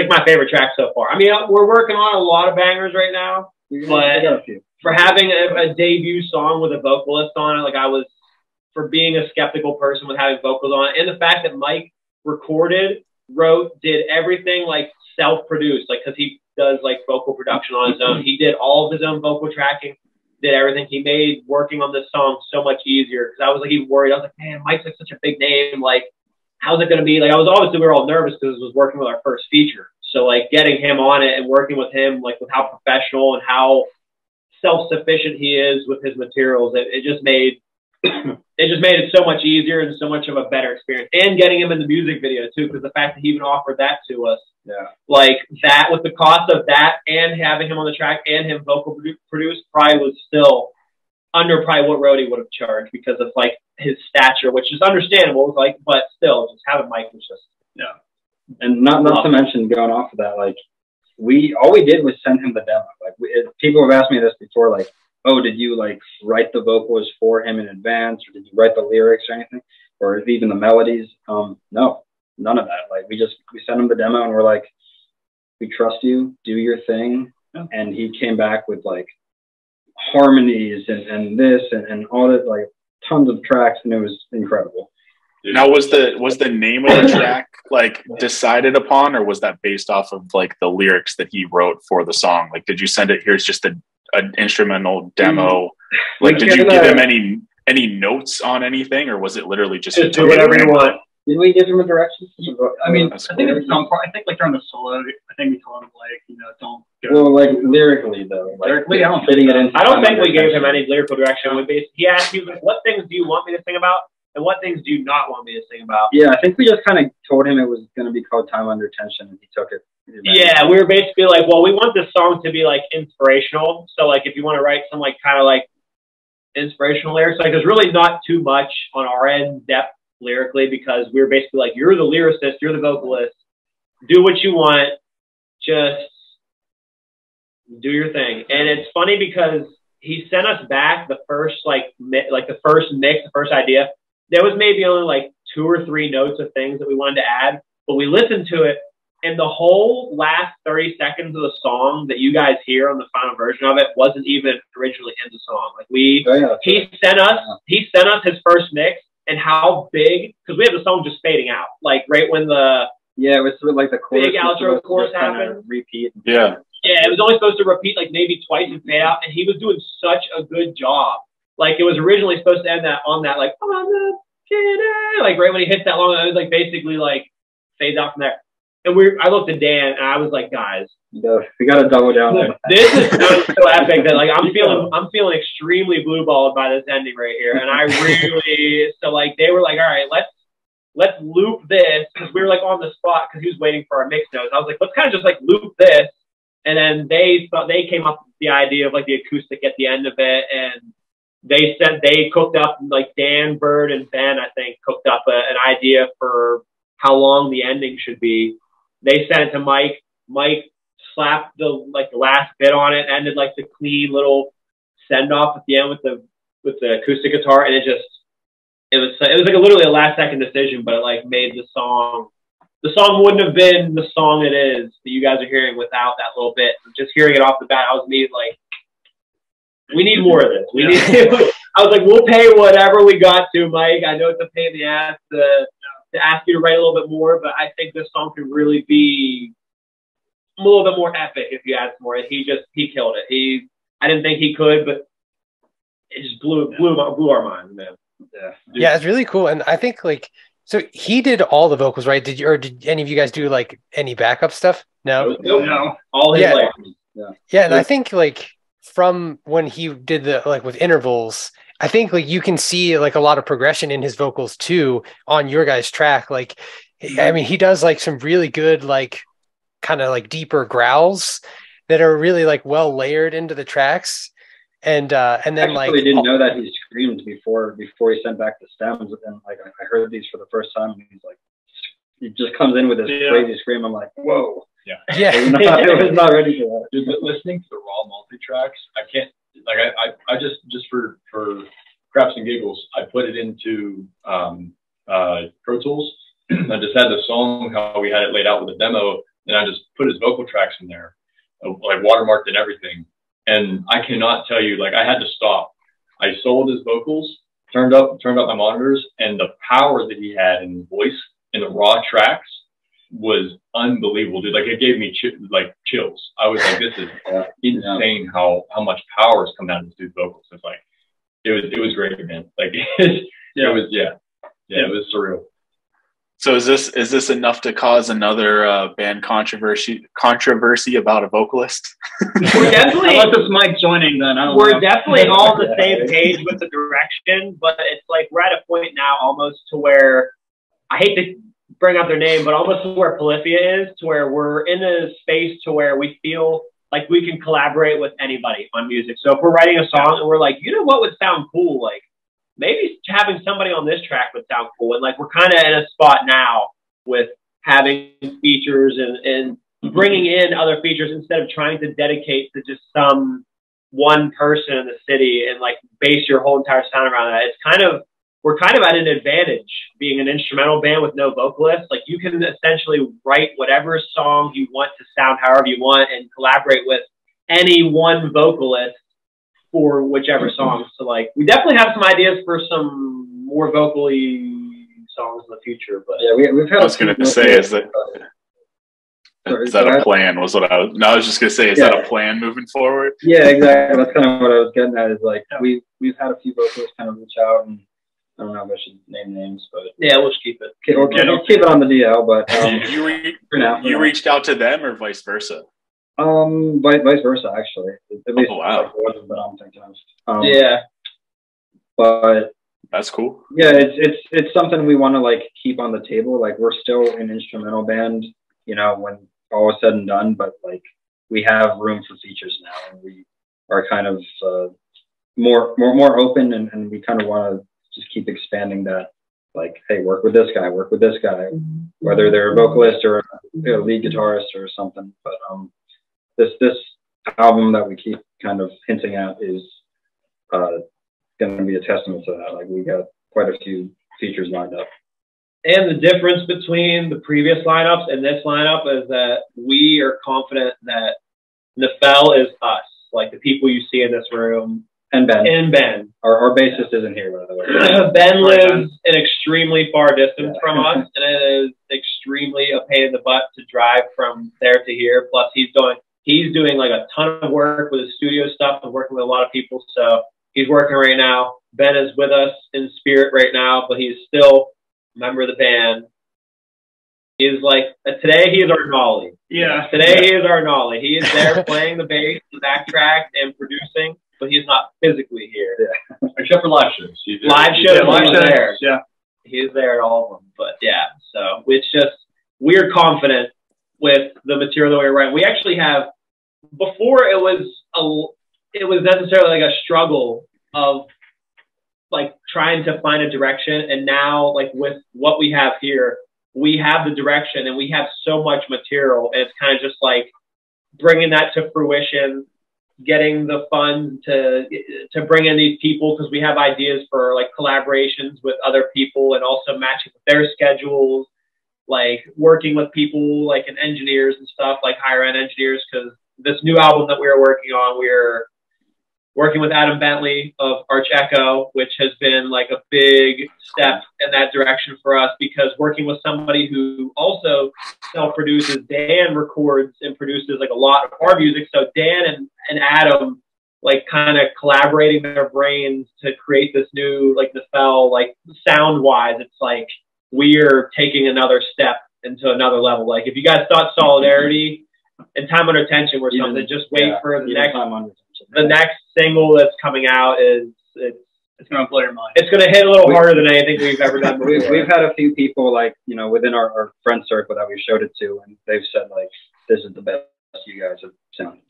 my favorite track so far. I mean, we're working on a lot of bangers right now, but for having a debut song with a vocalist on it, like for being a skeptical person with having vocals on it, and the fact that Mike recorded, wrote, did everything like self-produced, like, because he does like vocal production on his own. He did all of his own vocal tracking, did everything. He made working on this song so much easier, because I was like even worried. I was like, man, Mike's like such a big name, like, how's it going to be? Like, we were all nervous because it was working with our first feature. So like getting him on it and working with him, like with how professional and how self-sufficient he is with his materials, it just made it so much easier and so much of a better experience. And getting him in the music video too, because the fact that he even offered that to us, like that, with the cost of that and having him on the track and him vocal produced, probably was still under what Rhodey would have charged, because of like his stature, which is understandable, like, but still, just having Mike was just And not to mention, going off of that, like all we did was send him the demo. Like people have asked me this before, like, oh, did you like write the vocals for him in advance, or did you write the lyrics or anything, or even the melodies? No, none of that. Like we sent him the demo and we're like, we trust you, do your thing. And he came back with like harmonies and this and all that, like tons of tracks, and it was incredible. Now, was the name of the track like decided upon, or was that based off of like the lyrics that he wrote for the song? Like, did you send it? Here's just an instrumental demo. Like, did you give him any notes on anything, or was it literally just do whatever you want? Did we give him a direction? I mean, I think at some part, I think like during the solo, I think we told him like, don't go. Well, like lyrically though, like lyrically, I don't fitting it into. I don't think we gave him any lyrical direction. He asked me, what things do you want me to sing about, and what things do you not want me to sing about? Yeah, I think we just kind of told him it was going to be called Time Under Tension, and he took it. Yeah, we were basically like, well, we want this song to be like inspirational. So like, if you want to write some like kind of like inspirational lyrics, like there's really not too much on our end depth lyrically, because we were basically like, you're the lyricist, you're the vocalist, do what you want, just do your thing. And it's funny because he sent us back the first the first idea. There was maybe only like 2 or 3 notes of things that we wanted to add, but we listened to it, and the whole last 30 seconds of the song that you guys hear on the final version of it wasn't even originally in the song. Like he sent us his first mix, and how big, because we have the song just fading out, like right when the it was sort of like the chorus, big outro chorus happened. Repeat. Yeah, it was only supposed to repeat like maybe twice and fade out, and he was doing such a good job. Like it was originally supposed to end that on that like like right when he hits that long, it was like basically like fades out from there. And I looked at Dan and I was like, guys, we got to double down. This is so epic that like I'm feeling extremely blue balled by this ending right here. And I really so like they were like, all right, let's loop this, because we were like on the spot because he was waiting for our mix notes. I was like, let's kind of just like loop this. And then they came up with the idea of like the acoustic at the end of it, and they cooked up, like Dan, Bird, and Ben, I think, cooked up an idea for how long the ending should be. They sent it to Mike. Mike slapped the last bit on it, ended like the clean little send off at the end with the acoustic guitar, and it was like literally a last second decision, but it like made the song. The song wouldn't have been the song it is that you guys are hearing without that little bit. Just hearing it off the bat, I was immediately like, we need more of this. I was like, we'll pay whatever we got to, Mike. I know it's a pain in the ass to ask you to write a little bit more, but I think this song could really be a little bit more epic if you add some more. He killed it. I didn't think he could, but it just blew our minds, man. Yeah, it's really cool. And I think like, so he did all the vocals, right? Did any of you guys do like any backup stuff? No. All his Yeah, and I think like from when he did the like with intervals, I think like you can see like a lot of progression in his vocals too on your guys' track. Like, I mean, he does like some really good like kind of like deeper growls that are really like well layered into the tracks. And then I like didn't know that he screamed before he sent back the stems. And like I heard these for the first time, and he's like, he just comes in with this crazy scream. I'm like, whoa. Yeah. I was not ready for that. Dude, but listening to the raw multi-tracks, I can't, like, I just for craps and giggles, I put it into Pro Tools. I just had the song, how we had it laid out with the demo, and I just put his vocal tracks in there, like watermarked and everything. And I cannot tell you, like, I had to stop. I sold his vocals, turned up my monitors, and the power that he had in his voice in the raw tracks was unbelievable, dude. Like, it gave me chills. I was like, this is insane how much power is coming out of this dude's vocals. It's like, it was great, man. Like, it was surreal. So is this enough to cause another band controversy about a vocalist? We're definitely, unless it's Mike joining, then we're definitely all on the same page with the direction, but it's like we're at a point now almost to where, I hate to bring up their name, but almost to where Polyphia is, to where we're in a space to where we feel like we can collaborate with anybody on music. So if we're writing a song and we're like, you know what would sound cool? Like, maybe having somebody on this track would sound cool. And like, we're kind of in a spot now with having features and bringing in other features instead of trying to dedicate to just some one person in the city and like base your whole entire sound around that. It's we're kind of at an advantage being an instrumental band with no vocalists. Like, you can essentially write whatever song you want to sound however you want and collaborate with any one vocalist for whichever songs. So like, we definitely have some ideas for some more vocally songs in the future. But yeah, we've had. I was going to say, is that a plan? Was what I was. No, I was just going to say, is that a plan moving forward? Yeah, exactly. That's kind of what I was getting at. Is like we've had a few vocalists kind of reach out, and I don't know if I should name names, but yeah, we'll just keep it. Okay, we'll keep it on the DL. But you reached out to them or vice versa? Vice versa, actually. At least wow. like the ones that I'm thinking of. Yeah, but that's cool. Yeah, it's something we want to like keep on the table. Like we're still an instrumental band, you know, when all is said and done. But like we have room for features now, and we are kind of more open, and we kind of want to just keep expanding that. Like, hey, work with this guy, whether they're a vocalist or a lead guitarist or something. But this album that we keep kind of hinting at is going to be a testament to that. Like we got quite a few features lined up. And the difference between the previous lineups and this lineup is that we are confident that Nephele is us, like the people you see in this room. And Ben. Our bassist isn't here, by the way. Ben lives an extremely far distance from us, and it is extremely a pain in the butt to drive from there to here. Plus, he's doing like a ton of work with his studio stuff and working with a lot of people. So he's working right now. Ben is with us in spirit right now, but he's still a member of the band. He's like, today he is our Nolly. Yeah. Today he is our Nolly. He is there playing the bass, the backtrack, and producing, but he's not physically here. Yeah. Except for live shows. Live shows, he's there. Yeah. He's there at all of them. But yeah, so it's just, we're confident with the material that we're writing. We actually have, before it was necessarily like a struggle of like trying to find a direction. And now like with what we have here, we have the direction and we have so much material, and it's kind of just like bringing that to fruition, getting the funds to bring in these people, because we have ideas for like collaborations with other people and also matching with their schedules, like working with people like in engineers and stuff, like higher end engineers, because this new album that we're working on, we're working with Adam Bentley of Arch Echo, which has been like a big step in that direction for us, because working with somebody who also self-produces, Dan records and produces like a lot of our music. So Dan and Adam like kind of collaborating their brains to create this new like Nephele, like sound-wise, it's like we're taking another step into another level. Like if you guys thought Solidarity and Time Under Tension were something, just wait for the next single that's coming out is it's going to blow your mind. It's going to hit a little harder than anything we've ever done before. We've had a few people like, you know, within our friend circle that we've showed it to, and they've said like, this is the best you guys have sounded.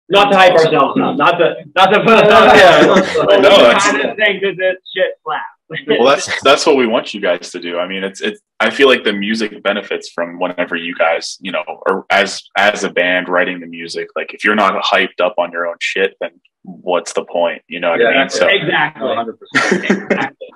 Not to hype ourselves up, not to put us out there. No, that's kind of think that this shit slaps. Well, that's what we want you guys to do. I mean, it's I feel like the music benefits from whenever you guys, you know, or as a band writing the music. Like if you're not hyped up on your own shit, then what's the point? You know what I mean? So exactly. 100%. Exactly.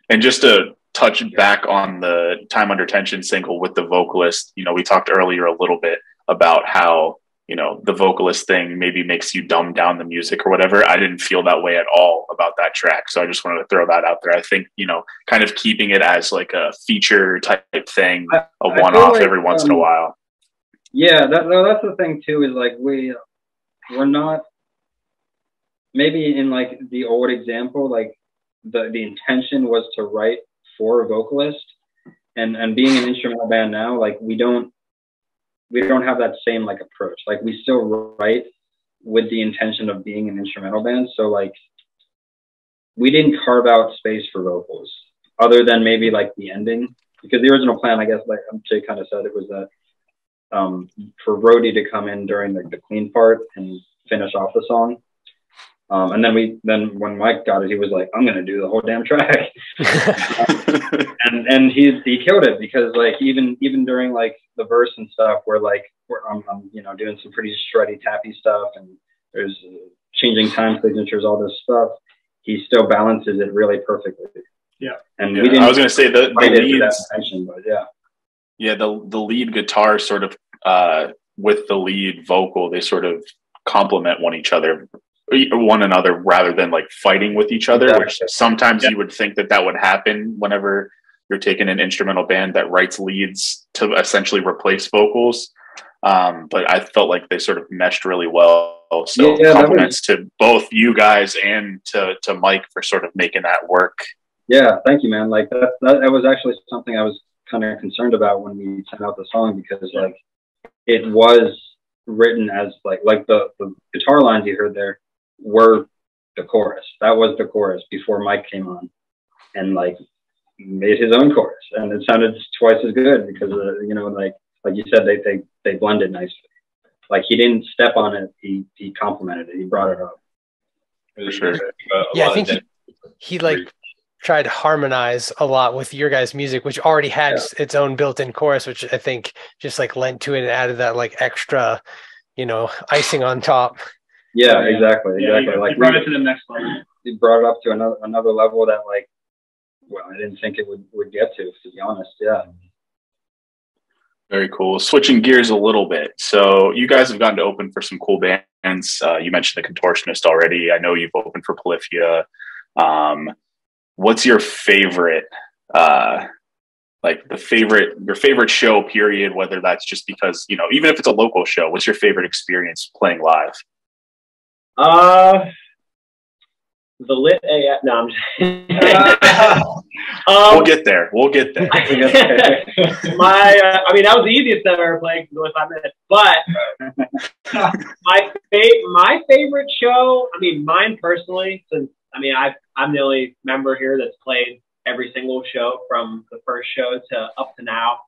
And just to touch back on the Time Under Tension single with the vocalist, you know, we talked earlier a little bit about how, you know, the vocalist thing maybe makes you dumb down the music or whatever. I didn't feel that way at all about that track. So I just wanted to throw that out there. I think, you know, kind of keeping it as like a feature type thing, a one-off like, every once in a while. Yeah, that's the thing too, is like we're not, maybe in like the old example, like the intention was to write for a vocalist, and being an instrumental band now, like we don't have that same like approach. Like we still write with the intention of being an instrumental band. So like we didn't carve out space for vocals other than maybe like the ending, because the original plan, I guess, like Jay kind of said, it was that for Rhodey to come in during the clean part and finish off the song. And then when Mike got it, he was like, I'm going to do the whole damn track. and he killed it, because like, even during like the verse and stuff, where like, I'm you know, doing some pretty shreddy, tappy stuff, and there's changing time signatures, all this stuff, he still balances it really perfectly. Yeah. And we didn't, I was going to say the leads, but yeah. Yeah. The lead guitar sort of, with the lead vocal, they sort of complement one each other one another rather than like fighting with each other, Exactly. which sometimes you would think that would happen whenever you're taking an instrumental band that writes leads to essentially replace vocals. But I felt like they sort of meshed really well. So compliments to both you guys and to Mike for sort of making that work. Yeah, thank you, man. Like that was actually something I was kind of concerned about when we sent out the song, because like it was written as like the guitar lines you heard there were the chorus. That was the chorus before Mike came on and like made his own chorus, and it sounded twice as good because you know, like you said, they blended nicely. Like he didn't step on it, he complimented it, he brought it up. For sure. Yeah, I think he like tried to harmonize a lot with your guys' music, which already had its own built-in chorus, which I think just like lent to it and added that like extra, you know, icing on top. Yeah, exactly. Like he brought it to the next level. He brought it up to another level that like, well, I didn't think it would get to be honest. Yeah. Very cool. Switching gears a little bit. So you guys have gotten to open for some cool bands. You mentioned the Contortionist already. I know you've opened for Polyphia. What's your favorite, your favorite show period, whether that's just because, you know, even if it's a local show, what's your favorite experience playing live? The Lit AF. No, I'm just we'll get there. I mean, that was the easiest set I ever played, because it was 5 minutes. But my favorite show, I mean, mine personally, since I mean, I'm the only member here that's played every single show from the first show to up to now.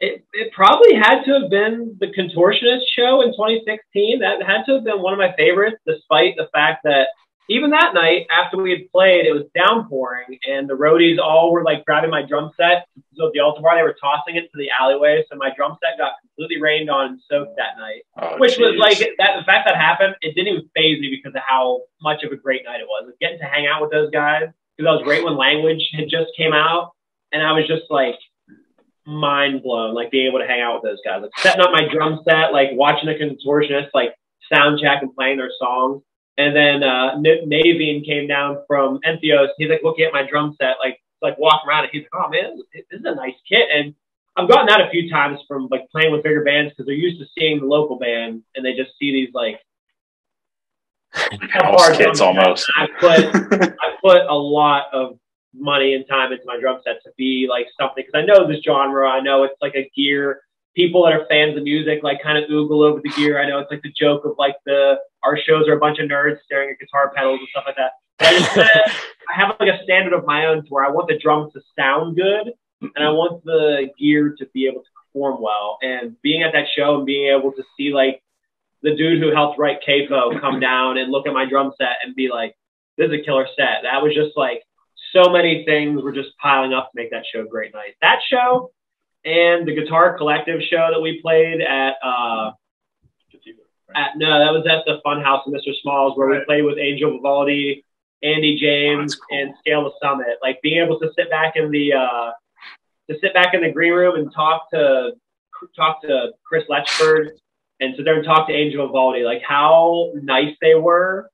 It probably had to have been the Contortionist show in 2016. That had to have been one of my favorites, despite the fact that even that night, after we had played, it was downpouring, and the roadies all were like grabbing my drum set. So at the altar bar, they were tossing it to the alleyway. So my drum set got completely rained on and soaked that night, was like that. The fact that happened, it didn't even faze me because of how much of a great night it was. Getting to hang out with those guys, because I was right when Language had just came out, and I was just like mind blown, like being able to hang out with those guys, like setting up my drum set, like watching the Contortionist, like sound check and playing their songs. And then Naveen came down from Entheos. He's like looking at my drum set, like walking around, and he's like, "Oh man, this is a nice kit." And I've gotten that a few times from like playing with bigger bands, because they're used to seeing the local band and they just see these like house kits almost. I put a lot of money and time into my drum set to be like something, because I know this genre. I know it's like a gear. People that are fans of music like kind of oogle over the gear. I know it's like the joke of like our shows are a bunch of nerds staring at guitar pedals and stuff like that. But I have like a standard of my own, to where I want the drums to sound good and I want the gear to be able to perform well. And being at that show and being able to see like the dude who helped write Capo come down and look at my drum set and be like, "This is a killer set." That was just like, so many things were just piling up to make that show a great night. That show, and the Guitar Collective show that we played at that was at the Funhouse in Mr. Smalls, where we played with Angel Vivaldi, Andy James, and Scale the Summit. Like being able to sit back in the green room and talk to Chris Letchford, and sit there and talk to Angel Vivaldi, like how nice they were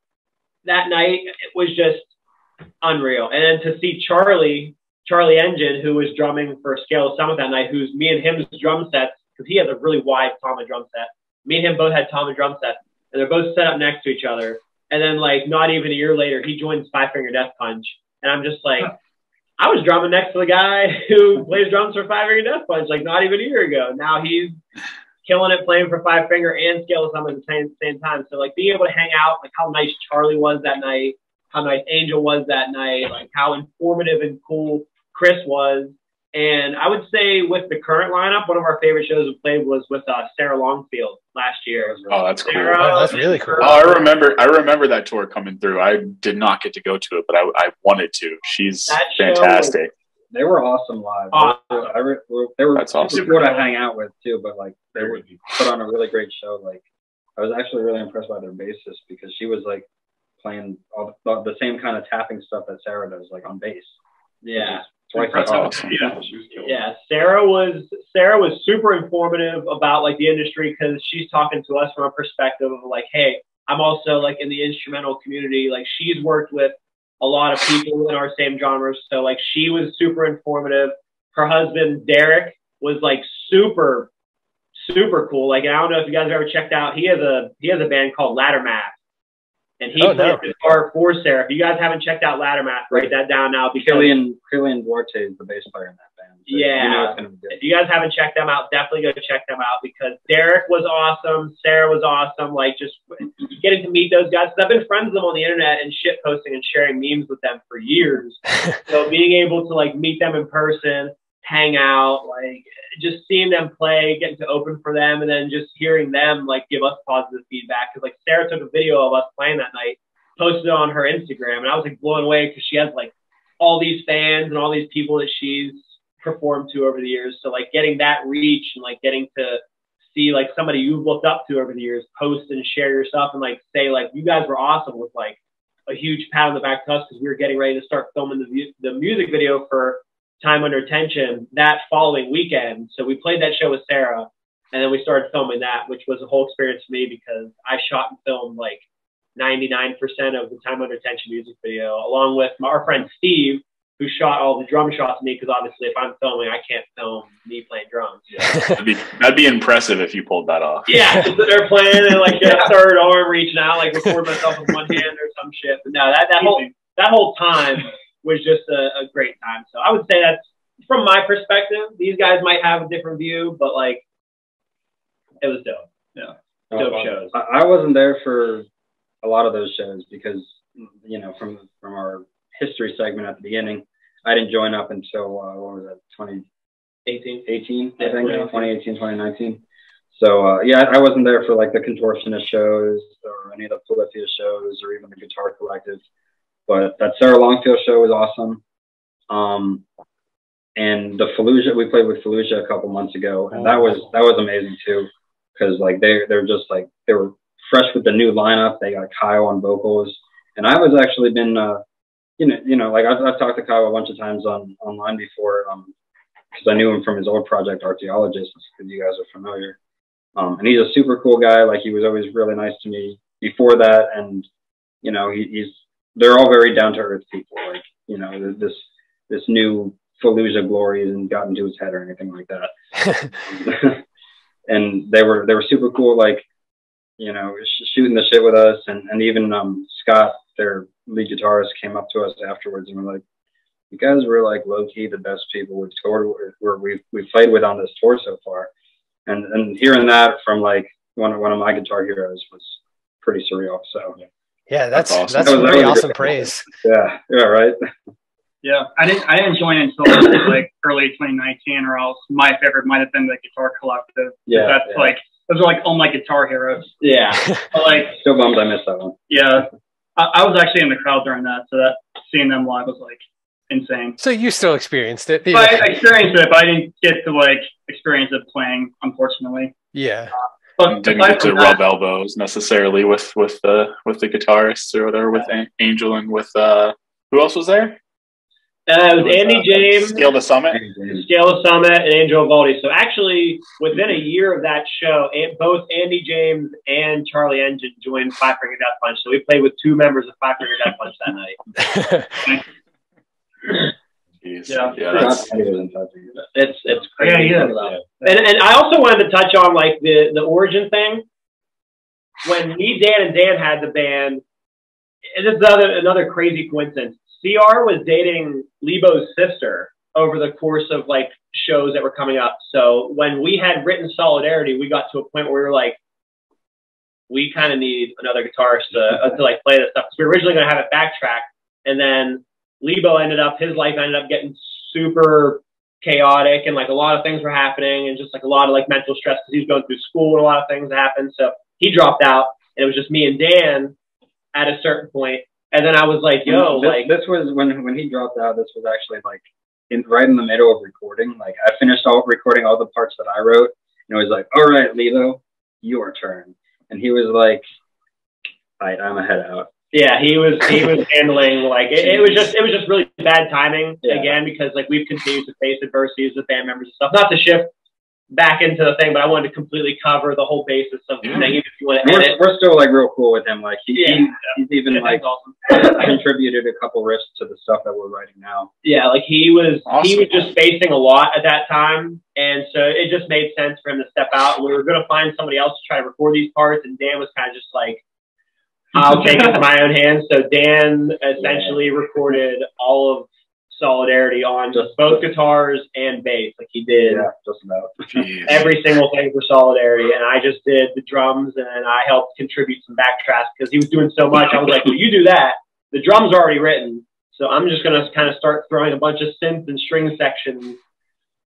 that night. It was just unreal. And then to see Charlie Engine, who was drumming for Scale of Summit that night, who's me and him's drum sets, because he has a really wide Tama drum set. Me and him both had Tama drum sets, and they're both set up next to each other. And then, like, not even a year later, he joins Five Finger Death Punch. And I'm just like, I was drumming next to the guy who plays drums for Five Finger Death Punch, like, not even a year ago. Now he's killing it playing for Five Finger and Scale of Summit at the same time. So, like, being able to hang out, like, how nice Charlie was that night, how nice Angel was that night, like, how informative and cool Chris was. And I would say with the current lineup, one of our favorite shows we played was with Sarah Longfield last year. Oh, that's cool. That's really cool. Oh, I remember that tour coming through. I did not get to go to it, but I wanted to. She's fantastic. They were awesome live. They were that's awesome. Cool to hang out with too, but like they were put on a really great show. Like I was actually really impressed by their bassist, because she was like playing all the same kind of tapping stuff that Sarah does, like on bass. Yeah. That's awesome. Yeah, Sarah was super informative about like the industry, because she's talking to us from a perspective of like, hey, I'm also like in the instrumental community. Like she's worked with a lot of people in our same genres. So like she was super informative. Her husband, Derek, was like super, super cool. Like, I don't know if you guys have ever checked out, he has a band called Ladder Math. And he plays guitar for Sarah. If you guys haven't checked out Ladder Math, write that down now. Because Killian Duarte is the bass player in that band. So yeah. You know it's gonna be good. If you guys haven't checked them out, definitely go check them out because Derek was awesome. Sarah was awesome. Like just getting to meet those guys. I've been friends with them on the internet and shit posting and sharing memes with them for years. So being able to like meet them in person, hang out, like just seeing them play, getting to open for them, and then just hearing them like give us positive feedback. Because like Sarah took a video of us playing that night, posted it on her Instagram, and I was like blown away because she has like all these fans and all these people that she's performed to over the years. So like getting that reach and like getting to see like somebody you've looked up to over the years post and share your stuff and like say like you guys were awesome with like a huge pat on the back to us because we were getting ready to start filming the music video for Time Under Tension that following weekend. So we played that show with Sarah and then we started filming that, which was a whole experience for me because I shot and filmed like 99% of the Time Under Tension music video, along with our friend Steve, who shot all the drum shots of me, because obviously if I'm filming, I can't film me playing drums. Yeah. That'd be impressive if you pulled that off. Yeah, just they're playing and like get a third arm reaching out, like record myself with one hand or some shit. But no, that whole time was just a great time. So I would say that's from my perspective. These guys might have a different view, but like it was dope. Yeah, dope shows. I wasn't there for a lot of those shows because you know from our history segment at the beginning, I didn't join up until what was that, 2018, I think, 2018, 2019. So yeah, I wasn't there for like the Contortionist shows or any of the Polyphia shows or even the Guitar Collective. But that Sarah Longfield show was awesome. And the Fallujah, we played with Fallujah a couple months ago, and that was amazing too, because like they're just like they were fresh with the new lineup. They got Kyle on vocals, and I was actually been you know like I've talked to Kyle a bunch of times online before because I knew him from his old project Archaeologist, because you guys are familiar. And he's a super cool guy. Like he was always really nice to me before that, and you know they're all very down to earth people. Like you know this new Fallujah glory hasn't gotten to his head or anything like that. And they were super cool. Like you know shooting the shit with us, and even Scott, their lead guitarist, came up to us afterwards and were like, "You guys were like low key the best people we've toured with, where we've played with on this tour so far." And hearing that from like one of my guitar heroes was pretty surreal. So yeah, that's awesome. That's really awesome praise. Yeah, right. Yeah, I didn't join until like early 2019, or else my favorite might have been the Guitar Collective. Yeah, that's like those are like all my guitar heroes. Yeah, but like still bummed I missed that one. Yeah, I was actually in the crowd during that, so that seeing them live was like insane. So you still experienced it? I experienced it, but I didn't get to like experience it playing, unfortunately. Yeah. But didn't get to rub elbows necessarily with the guitarists or whatever, with Angel and with who else was there? It was Andy James, Scale the Summit, and Angel Valdi. So actually, within a year of that show, both Andy James and Charlie Engine joined Five Finger Death Punch. So we played with two members of Five Finger Death Punch that night. Yeah, it's crazy. Yeah, and I also wanted to touch on like the origin thing. When me, Dan, and Dan had the band, and this is another crazy coincidence. CR was dating Lebo's sister over the course of like shows that were coming up. So when we had written Solidarity, we got to a point where we were like, we kind of need another guitarist to like play this stuff. So we were originally going to have it backtrack, and then Lebo his life ended up getting super chaotic, and like a lot of things were happening, and just like a lot of like mental stress because he was going through school and a lot of things happened. So he dropped out, and it was just me and Dan at a certain point. And then I was like, "Yo, this was when he dropped out. This was actually like right in the middle of recording. Like I finished recording all the parts that I wrote, and it was like, "All right, Lebo, your turn." And he was like, "All right, I'm a head out." Yeah, he was handling like it was just really bad timing again, because like we've continued to face adversities with band members and stuff. Not to shift back into the thing, but I wanted to completely cover the whole basis of the thing. If you want to edit, we're still like real cool with him. Like he's even like awesome. contributed a couple riffs to the stuff that we're writing now. Yeah, like he was just facing a lot at that time, and so it just made sense for him to step out. And we were going to find somebody else to try to record these parts, and Dan was kind of just like, I'll take it into my own hands. So Dan essentially recorded all of Solidarity on just both guitars and bass. Like he did just about every single thing for Solidarity, and I just did the drums, and I helped contribute some backtracks because he was doing so much. I was like, well, you do that. The drums are already written, so I'm just going to kind of start throwing a bunch of synth and string sections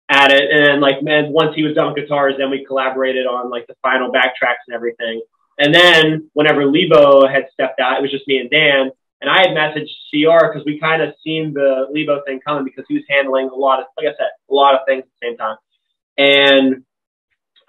at it. And then once he was done with guitars, then we collaborated on like the final backtracks and everything. And then whenever Lebo had stepped out, it was just me and Dan. And I had messaged CR because we kind of seen the Lebo thing coming because he was handling a lot of, like I said, a lot of things at the same time. And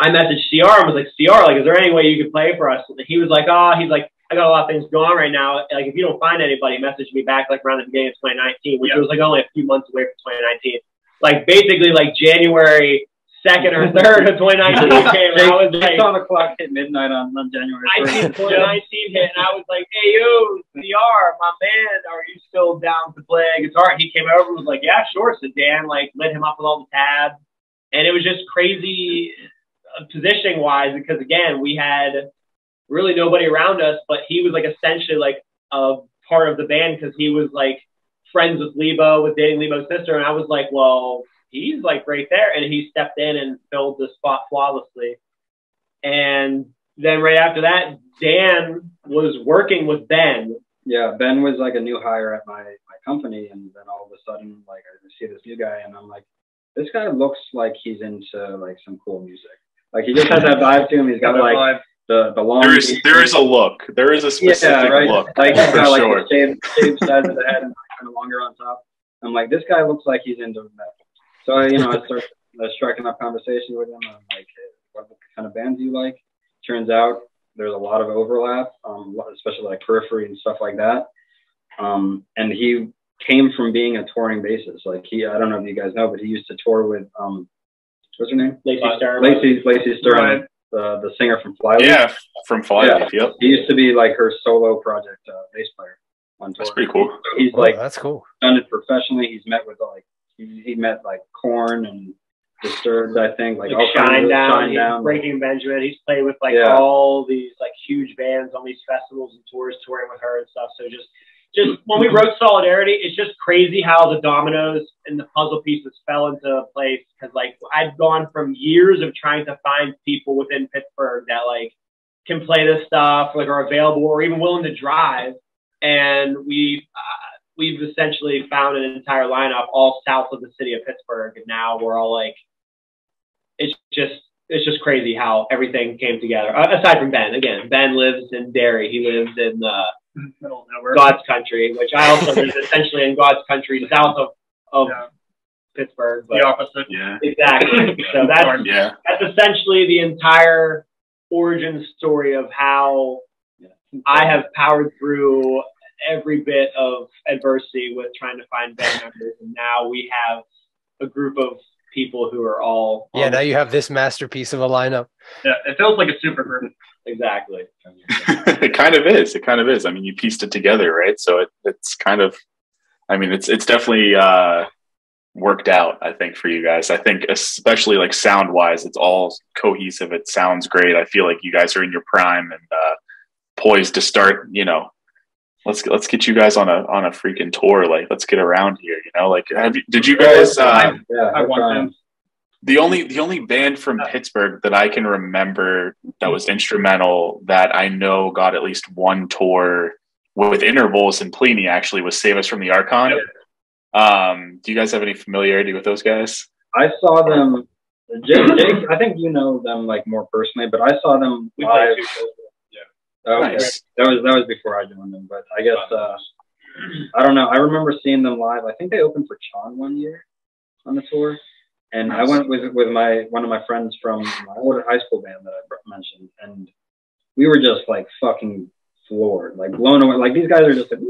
I messaged CR and was like, CR, like, is there any way you could play for us? And he was like, I got a lot of things going on right now. Like, if you don't find anybody, message me back like around the beginning of 2019, which was like only a few months away from 2019. Like basically like January 2nd or 3rd of 2019 came. And I was like, 6 o'clock hit midnight on January 1st. 2019 hit, and I was like, hey, yo, CR, my man, are you still down to play guitar? And he came over and was like, yeah, sure. So Dan like lit him up with all the tabs, and it was just crazy positioning wise because again we had really nobody around us, but he was like essentially like a part of the band because he was like friends with Lebo, with dating Lebo's sister, and I was like, well, he's like right there, and he stepped in and filled the spot flawlessly. And then right after that, Dan was working with Ben. Yeah, Ben was like a new hire at my company, and then all of a sudden, like I see this new guy, and I'm like, this guy looks like he's into like some cool music. Like he just has that vibe to him. He's got like the long. There is a look. There is a specific look. Like he's got like sure. the shaved sides of the head and kind of longer on top. I'm like, this guy looks like he's into metal. So I started striking up conversation with him. I'm like, hey, what kind of bands do you like? Turns out there's a lot of overlap, especially like Periphery and stuff like that. And he came from being a touring bassist. Like I don't know if you guys know, but he used to tour with what's her name? Lacey Stern. Lacey Stern, the singer from Flyleaf. Yeah, from Flyleaf. Yeah. Yep. He used to be like her solo project bass player on tour. That's pretty cool. So he's like that's cool. Done it professionally. He's met with like he met like Korn and Disturbed, I think, like all Shine Down, Down, Breaking Benjamin. He's played with like all these like huge bands on these festivals and tours, touring with her and stuff. So just when we wrote Solidarity, it's just crazy how the dominoes and the puzzle pieces fell into place. Because like I'd gone from years of trying to find people within Pittsburgh that like can play this stuff, like are available or even willing to drive, and we've essentially found an entire lineup all south of the city of Pittsburgh, and now we're all like, it's just crazy how everything came together. Aside from Ben, again, Ben lives in Derry. He lives in God's country, which I also live essentially in God's country, south of Pittsburgh. But the opposite. Yeah. Exactly. So that's essentially the entire origin story of how I have powered through every bit of adversity with trying to find band members, and now we have a group of people who are all now you have this masterpiece of a lineup. Yeah, it feels like a super group. Exactly. It kind of is. I mean, you pieced it together, right? So it's kind of, I mean, it's definitely worked out, I think, for you guys. I think especially like sound wise, it's all cohesive. It sounds great. I feel like you guys are in your prime and poised to start, let's get you guys on a freaking tour. Like, let's get around here. Like, did you guys? I want them. The only band from Pittsburgh that I can remember that was instrumental that I know got at least one tour with intervals and Pliny actually was Save Us from the Archon. Yep. Do you guys have any familiarity with those guys? I saw them. Jake, I think you know them like more personally, but I saw them live. Okay. Nice. That was before I joined them, but I guess I don't know. I remember seeing them live. I think they opened for Sean one year on the tour, and nice. I went with one of my friends from my old high school band that I mentioned, and we were just like fucking floored, like blown away. Like these guys are just like,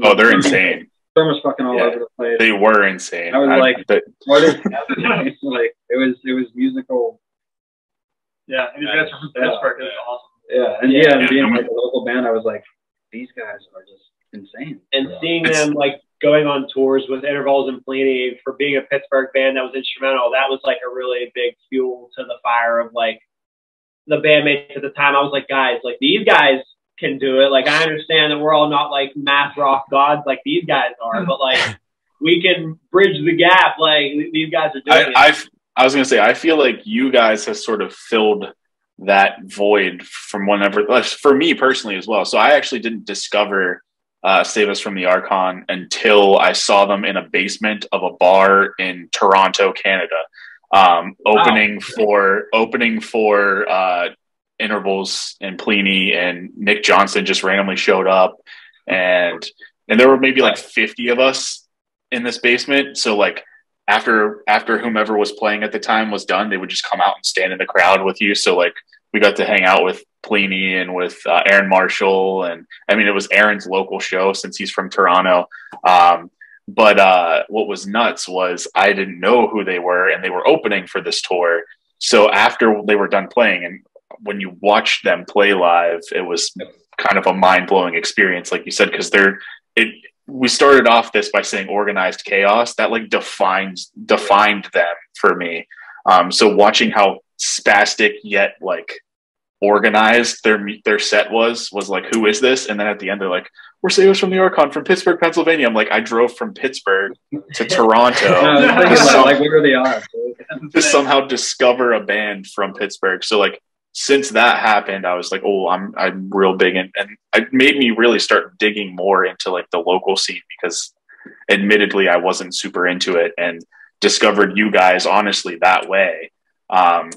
oh, they're insane. Drummers fucking all over the place. They were insane. I was like, what is happening? Like It was musical. Yeah, and you guys are from Pittsburgh. It was awesome. Yeah, and being like a local band, I was like, these guys are just insane. And seeing them like going on tours with Intervals and Pliny for being a Pittsburgh band that was instrumental, that was like a really big fuel to the fire of like the bandmates at the time. I was like, guys, like these guys can do it. Like I understand that we're all not like math rock gods like these guys are, but like we can bridge the gap. Like these guys are doing it. I was gonna say, I feel like you guys have sort of filled that void from whenever, for me personally as well. So I actually didn't discover Save Us from the Archon until I saw them in a basement of a bar in Toronto, Canada, opening for Intervals and Pliny, and Nick Johnson just randomly showed up, and there were maybe like 50 of us in this basement. So like after whomever was playing at the time was done, they would just come out and stand in the crowd with you. So like we got to hang out with Pliny and with Aaron Marshall, and I mean it was Aaron's local show since he's from Toronto. But what was nuts was I didn't know who they were, and they were opening for this tour. So after they were done playing, and when you watch them play live, it was kind of a mind-blowing experience, like you said, because we started off this by saying organized chaos. That like defined them for me. So watching how spastic yet like organized their set was like, who is this? And then at the end they're like, we're Sailors from the Archon from Pittsburgh, Pennsylvania. I'm like, I drove from Pittsburgh to Toronto like, what are the odds? to somehow discover a band from Pittsburgh. So like since that happened, I was like, oh, I'm real big, and it made me really start digging more into like the local scene, because admittedly I wasn't super into it, and discovered you guys honestly that way. And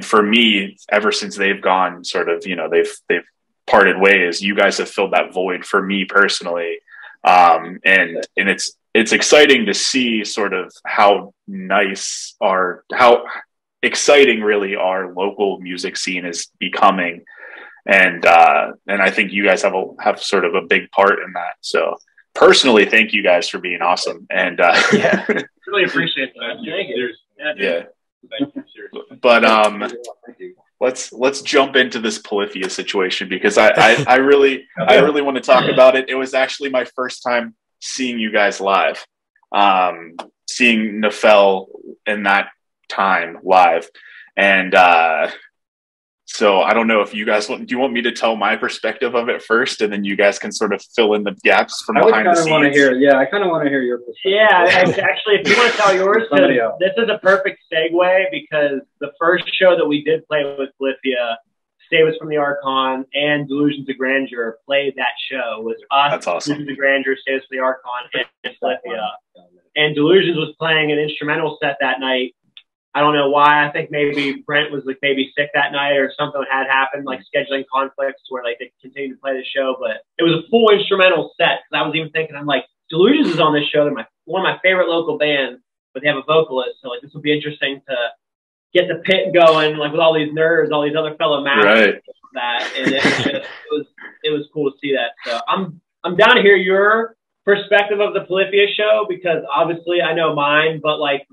for me, ever since they've gone sort of, they've parted ways, you guys have filled that void for me personally. And it's exciting to see sort of how exciting really our local music scene is becoming. And I think you guys have sort of a big part in that. So personally, thank you guys for being awesome. And really appreciate that. Thank you. Yeah. But let's jump into this Polyphia situation, because I really want to talk about it. It was actually my first time seeing you guys live, seeing Nephele in that time live, and so I don't know if you guys do you want me to tell my perspective of it first, and then you guys can sort of fill in the gaps from behind the scenes? I kind of want to hear your perspective. Yeah, actually, if you want to tell yours, this is a perfect segue, because the first show that we did play with Polyphia, Save Us from the Archon and Delusions of Grandeur played that show. It was us, that's awesome. Delusions of Grandeur, Save Us from the Archon, and Polyphia. And Delusions was playing an instrumental set that night. I don't know why. I think maybe Brent was like maybe sick that night, or something had happened, like scheduling conflicts where like they continued to play the show. But it was a full instrumental set, because I was even thinking, I'm like, Delusions is on this show. They're one of my favorite local bands, but they have a vocalist, so like this will be interesting to get the pit going, like with all these nerds, all these other fellow masters. Right. That, and it was cool to see that. So I'm down to hear your perspective of the Polyphia show, because obviously I know mine, but like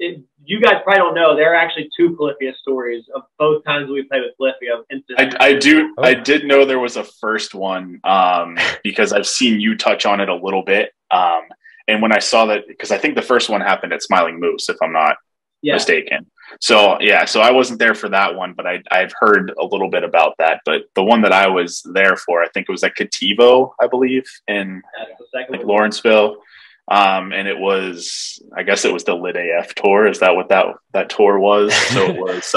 if you guys probably don't know, there are actually two Polyphia stories of both times we played with Polyphia. I did know there was a first one, because I've seen you touch on it a little bit. And when I saw that, because I think the first one happened at Smiling Moose, if I'm not mistaken. So I wasn't there for that one, but I've heard a little bit about that. But the one that I was there for, I think it was at Cativo, I believe, in like Lawrenceville. And I guess it was the Lit AF tour. Is that what that tour was? So it was,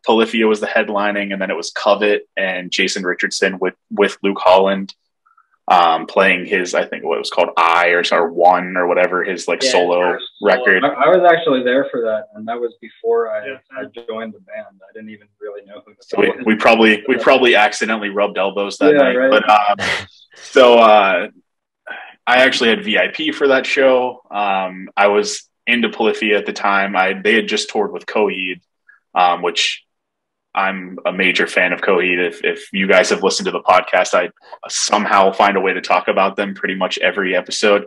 Polyphia was the headlining, and then it was Covet and Jason Richardson with Luke Holland, playing his, I think what it was called or One or whatever, his like solo record. I was actually there for that, and that was before I joined the band. I didn't even really know who the was. We probably accidentally rubbed elbows that night. Right. But I actually had VIP for that show. I was into Polyphia at the time. They had just toured with Coheed, which I'm a major fan of Coheed. If you guys have listened to the podcast, I somehow find a way to talk about them pretty much every episode.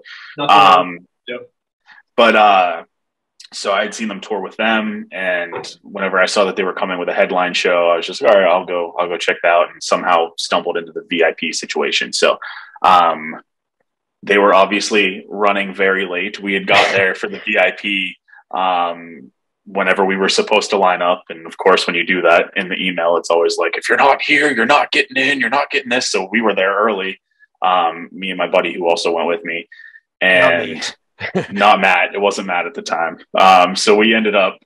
But So I had seen them tour with them, and whenever I saw that they were coming with a headline show, I was just, all right, I'll go check that out, and somehow stumbled into the VIP situation. So they were obviously running very late. We had got there for the VIP whenever we were supposed to line up. And of course, when you do that in the email, it's always like, if you're not here, you're not getting in, you're not getting this. So we were there early, me and my buddy who also went with me. And not Matt. It wasn't Matt at the time. So we ended up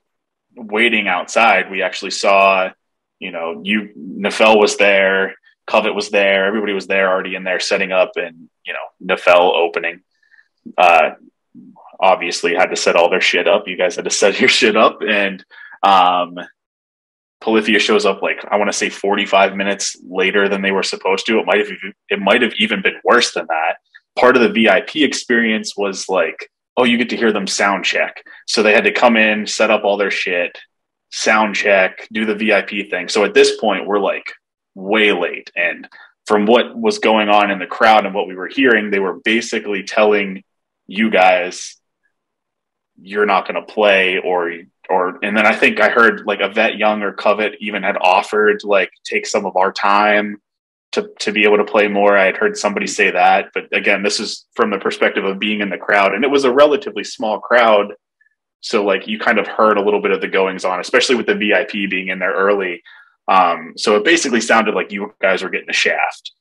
waiting outside. We actually saw, Nephele was there, Covet was there, everybody was there already in there setting up, and, Nephele opening. Obviously had to set all their shit up. You guys had to set your shit up. And Polyphia shows up like, I want to say 45 minutes later than they were supposed to. It might have even been worse than that. Part of the VIP experience was like, oh, you get to hear them sound check. So they had to come in, set up all their shit, sound check, do the VIP thing. So at this point, we're like way late. And from what was going on in the crowd and what we were hearing, they were basically telling you guys, you're not going to play, and then I think I heard like Yvette Young or Covet even had offered like take some of our time to be able to play more. I had heard somebody say that, but again, this is from the perspective of being in the crowd, and it was a relatively small crowd. So like you kind of heard a little bit of the goings on, especially with the VIP being in there early. So it basically sounded like you guys were getting a shaft,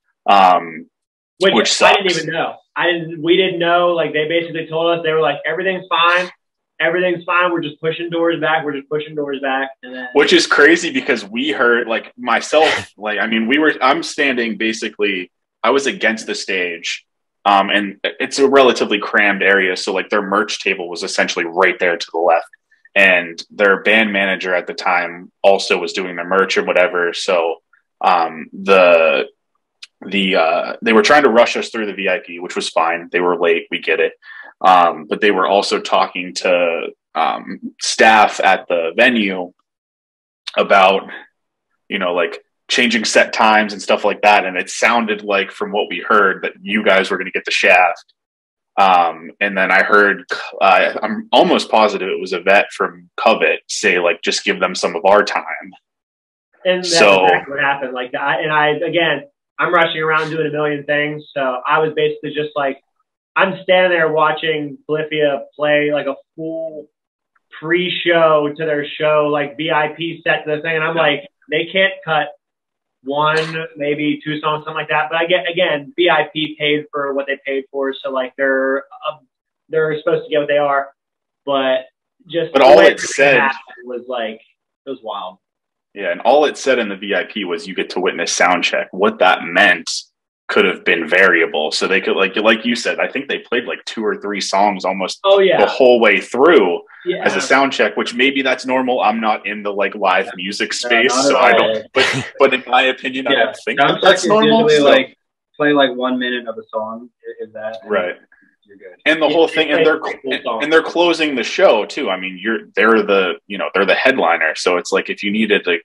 which sucks. I didn't even know. We didn't know. Like they basically told us, they were like, everything's fine. Everything's fine. We're just pushing doors back. And then, which is crazy because we heard like myself, like, I mean, I'm standing basically, I was against the stage. And it's a relatively crammed area. So like their merch table was essentially right there to the left. And their band manager at the time also was doing the merch or whatever. So they were trying to rush us through the VIP, which was fine. They were late. We get it. But they were also talking to staff at the venue about, like changing set times and stuff like that. And it sounded like, from what we heard, that you guys were going to get the shaft. And then I heard, I'm almost positive it was Yvette from Covet say, like, just give them some of our time. And that's exactly what happened. Like, again, I'm rushing around doing a million things. So I was basically just like, I'm standing there watching Polyphia play like a full pre-show to their show, like VIP set to the thing. And I'm like, they can't cut one, maybe two songs, something like that. But again, VIP paid for what they paid for. So like they're supposed to get what they are. But all it said was like, it was wild. Yeah. And all it said in the VIP was you get to witness sound check. What that meant could have been variable. So they could, like you said, I think they played like 2 or 3 songs almost the whole way through as a sound check, which maybe that's normal. I'm not in the like live music space, so I don't, but in my opinion, I don't think that's normal. Usually like play like 1 minute of a song, is that right? You're good. And the whole thing, and they're closing the show too. I mean, they're the headliner, so it's like if you needed to,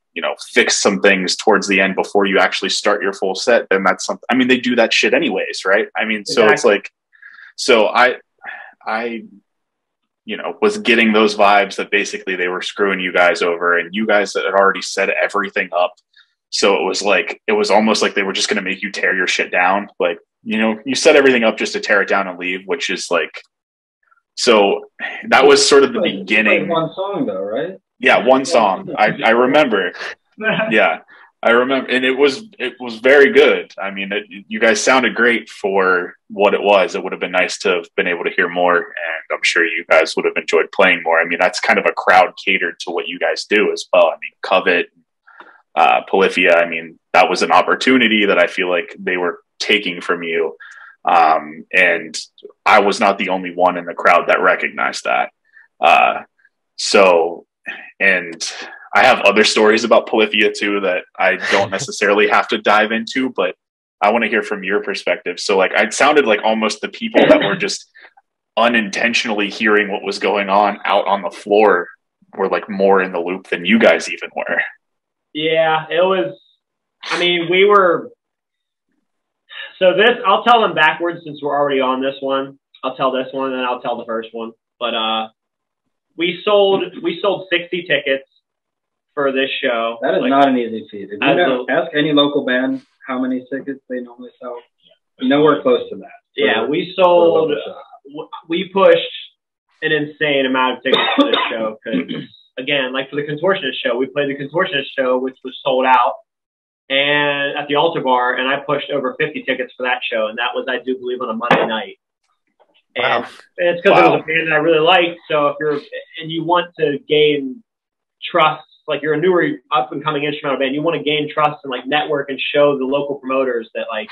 fix some things towards the end before you actually start your full set, then that's something. I mean, they do that shit anyways, right? I mean, so it's like, so I was getting those vibes that basically they were screwing you guys over, and you guys had already set everything up. So it was almost like they were just going to make you tear your shit down, like. You set everything up just to tear it down and leave, which is like, so that was sort of the beginning. Like one song though, right? Yeah, one song. I remember. Yeah, I remember, and it was very good. I mean, you guys sounded great for what it was. It would have been nice to have been able to hear more, and I'm sure you guys would have enjoyed playing more. I mean, that's kind of a crowd catered to what you guys do as well. I mean, Covet, Polyphia. I mean, that was an opportunity that I feel like they were taking from you, and I was not the only one in the crowd that recognized that. And I have other stories about Polyphia too that I don't necessarily have to dive into, but I want to hear from your perspective. So like, it sounded like almost the people that were just unintentionally hearing what was going on out on the floor were like more in the loop than you guys even were. Yeah, it was, I mean, we were, so I'll tell them backwards since we're already on this one. I'll tell this one and then I'll tell the first one. But we sold 60 tickets for this show. That is not an easy feat. If you ask any local band how many tickets they normally sell, nowhere close to that. Yeah, we sold. We pushed an insane amount of tickets for this show because, again, like for the Contortionist show, we played the Contortionist show, which was sold out, and at the Altar Bar, and I pushed over 50 tickets for that show, and that was, I do believe, on a Monday night. And it's because it was a band that I really liked. So if you want to gain trust, like you're a newer up and coming instrumental band, you want to gain trust and like network and show the local promoters that like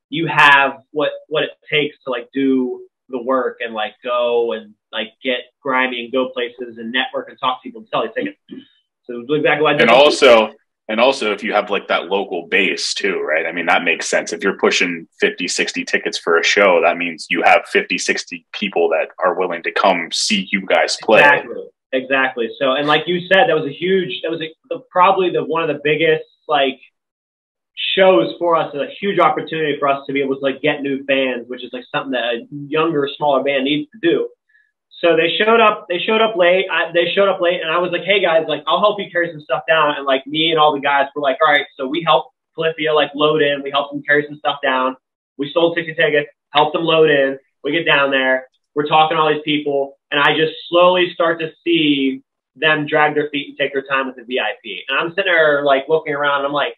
you have what it takes to like do the work and like go and like get grimy and go places and network and talk to people and sell these tickets. So exactly what I did. And also if you have like that local base too, right? I mean, that makes sense. If you're pushing 50, 60 tickets for a show, that means you have 50, 60 people that are willing to come see you guys play. Exactly. So, and like you said, that was probably one of the biggest like shows for us, a huge opportunity for us to be able to like get new fans, which is like something that a younger, smaller band needs to do. So they showed up late. And I was like, hey guys, like I'll help you carry some stuff down. And like me and all the guys were like, all right. So we helped Polyphia like load in. We helped them carry some stuff down. We sold 60 tickets, helped them load in. We get down there. We're talking to all these people. And I just slowly start to see them drag their feet and take their time with the VIP. And I'm sitting there like looking around and I'm like,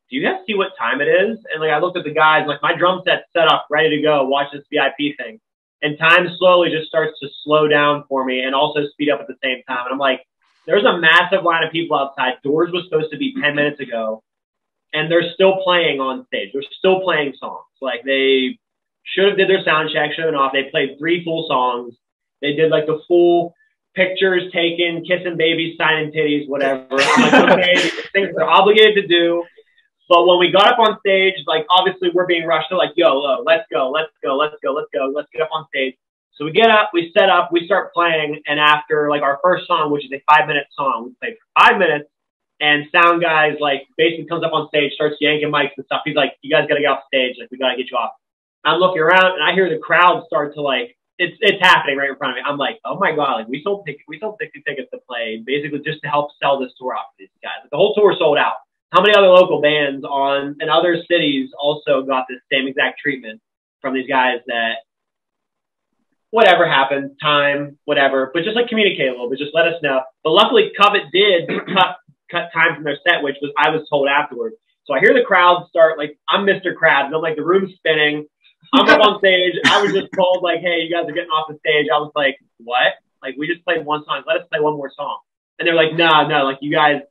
do you guys see what time it is? And like I looked at the guys, like my drum set's set up, ready to go, watch this VIP thing. And time slowly just starts to slow down for me and also speed up at the same time. And I'm like, there's a massive line of people outside. Doors was supposed to be 10 minutes ago. And they're still playing on stage. They're still playing songs. Like they should have did their sound check, should have been off. They played 3 full songs. They did like the full pictures taken, kissing babies, signing titties, whatever. I'm like, okay, things they're obligated to do. But when we got up on stage, like obviously we're being rushed. They're like, yo, let's go. Let's get up on stage. So we get up, we set up, we start playing. And after like our first song, which is a 5-minute song, we played for 5 minutes. And sound guys like basically comes up on stage, starts yanking mics and stuff. He's like, you guys got to get off stage. Like we got to get you off. I'm looking around and I hear the crowd start to like, it's happening right in front of me. I'm like, oh my God, like we sold 60 tickets to play basically just to help sell this tour off for these guys. Like, the whole tour sold out. How many other local bands in other cities also got this same exact treatment from these guys that whatever happened, time, whatever, but just like communicate a little bit, just let us know. But luckily Covet did cut time from their set, which was, I was told afterwards. So I hear the crowd start, like I'm Mr. Krabs. I'm like, the room's spinning. I'm up on stage. I was just told like, hey, you guys are getting off the stage. I was like, what? Like, we just played one song. Let us play one more song. And they're like, no, like you gotta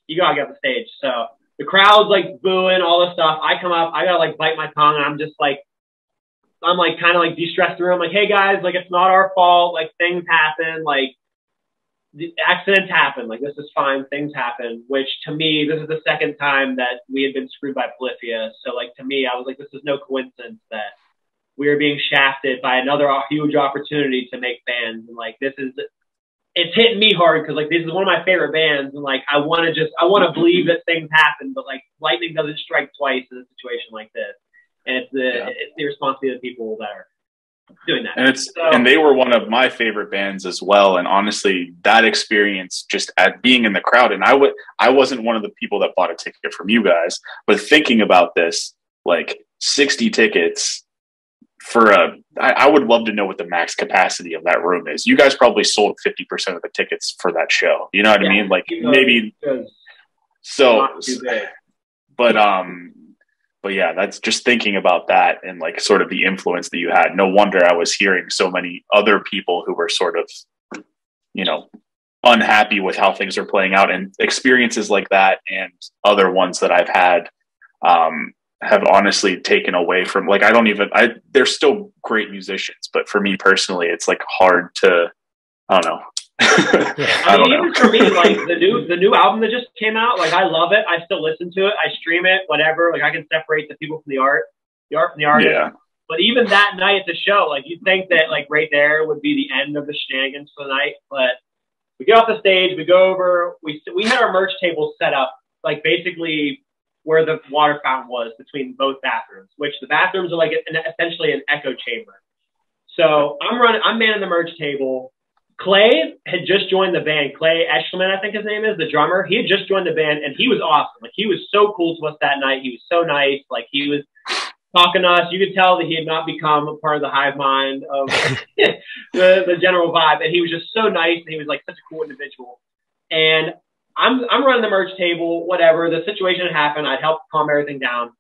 get off the stage. So the crowd's like booing all this stuff. I come up, I gotta like bite my tongue. And I'm kind of like de-stressed through. I'm like, hey guys, like it's not our fault. Like things happen. Like the accidents happen. Like this is fine. Things happen. Which to me, this is the second time that we had been screwed by Polyphia. So like to me, I was like, this is no coincidence that we are being shafted by another huge opportunity to make fans. And like it's hitting me hard because like this is one of my favorite bands, and like I want to believe that things happen, but like lightning doesn't strike twice in a situation like this, and it's the responsibility of the people that are doing that. And they were one of my favorite bands as well. And honestly, that experience just at being in the crowd, and I wasn't one of the people that bought a ticket from you guys, but thinking about this, like 60 tickets for I would love to know what the max capacity of that room is. You guys probably sold 50% of the tickets for that show. You know what I mean? Like maybe so, but yeah, that's just thinking about that and like sort of the influence that you had. No wonder I was hearing so many other people who were sort of, you know, unhappy with how things are playing out, and experiences like that and other ones that I've had, have honestly taken away from, like, they're still great musicians, but for me personally, it's like hard to, I don't know. Even for me, like the new album that just came out, like I love it. I still listen to it. I stream it, whatever. Like I can separate the people from the art from the artist. Yeah. But even that night at the show, like you'd think that like right there would be the end of the shenanigans for the night. But we get off the stage, we go over, we had our merch table set up, like basically where the water fountain was between both bathrooms, which the bathrooms are like essentially an echo chamber. So I'm manning the merch table. Clay had just joined the band. Clay Eschelman, I think his name is, the drummer. He had just joined the band, and he was awesome. Like, he was so cool to us that night. He was so nice. Like, he was talking to us. You could tell that he had not become a part of the hive mind of the general vibe. And he was just so nice, and he was like such a cool individual. And I'm running the merch table, whatever. The situation had happened. I'd helped calm everything down.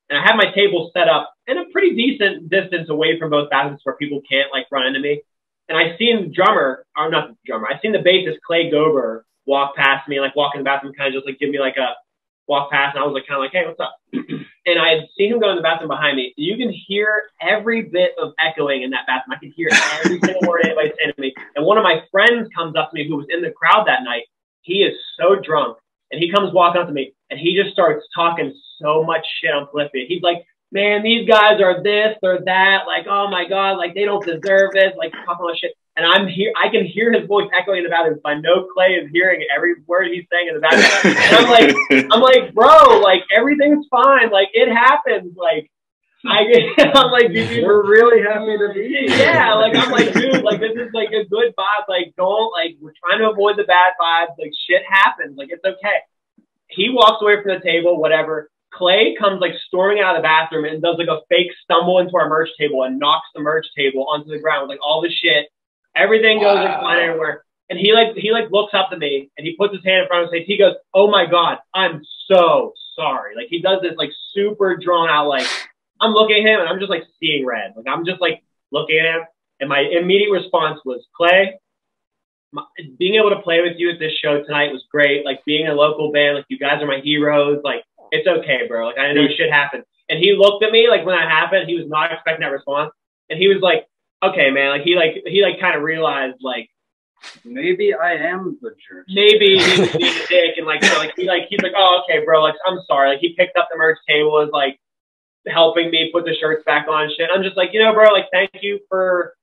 And I had my table set up in a pretty decent distance away from both bathrooms where people can't like run into me. And I seen the drummer, or not the drummer, I seen the bassist Clay Gober walk past me, like walk in the bathroom, kind of just like give me like a walk past. And I was like, kind of like, hey, what's up? And I had seen him go in the bathroom behind me. You can hear every bit of echoing in that bathroom. I could hear every single word anybody's saying to me. And one of my friends comes up to me who was in the crowd that night. He is so drunk. And he comes walking up to me, and he just starts talking so much shit on Flippy. He's like, man, these guys are this, they're that. Like, oh my God, like they don't deserve this. Like, talking all shit. And I'm here, I can hear his voice echoing in the bathroom. So I know Clay is hearing every word he's saying in the bathroom. And I'm like, bro, like everything's fine. Like it happens. Like, I'm like, dude, we're really happy to be here. Yeah, like I'm like, dude, like this is like a good vibe. Like don't like we're trying to avoid the bad vibes. Like shit happens. Like it's okay. He walks away from the table, whatever. Clay comes like storming out of the bathroom and does like a fake stumble into our merch table and knocks the merch table onto the ground with like all the shit. Everything goes like flying everywhere. And he looks up to me and he puts his hand in front of his face. He goes, "Oh my God, I'm so sorry." Like he does this like super drawn out like. I'm looking at him and I'm just like seeing red. Like I'm just like looking at him, and my immediate response was, Clay, being able to play with you at this show tonight was great. Like being a local band, like you guys are my heroes. Like it's okay, bro. Like I know shit happened. And he looked at me like when that happened, he was not expecting that response, and he was like, "Okay, man." Like he kind of realized like maybe I am the jerk. Maybe he was being a dick, and he's like, "Oh, okay, bro. Like I'm sorry." Like he picked up the merch table and was like helping me put the shirts back on shit. I'm just like, bro, like, thank you for,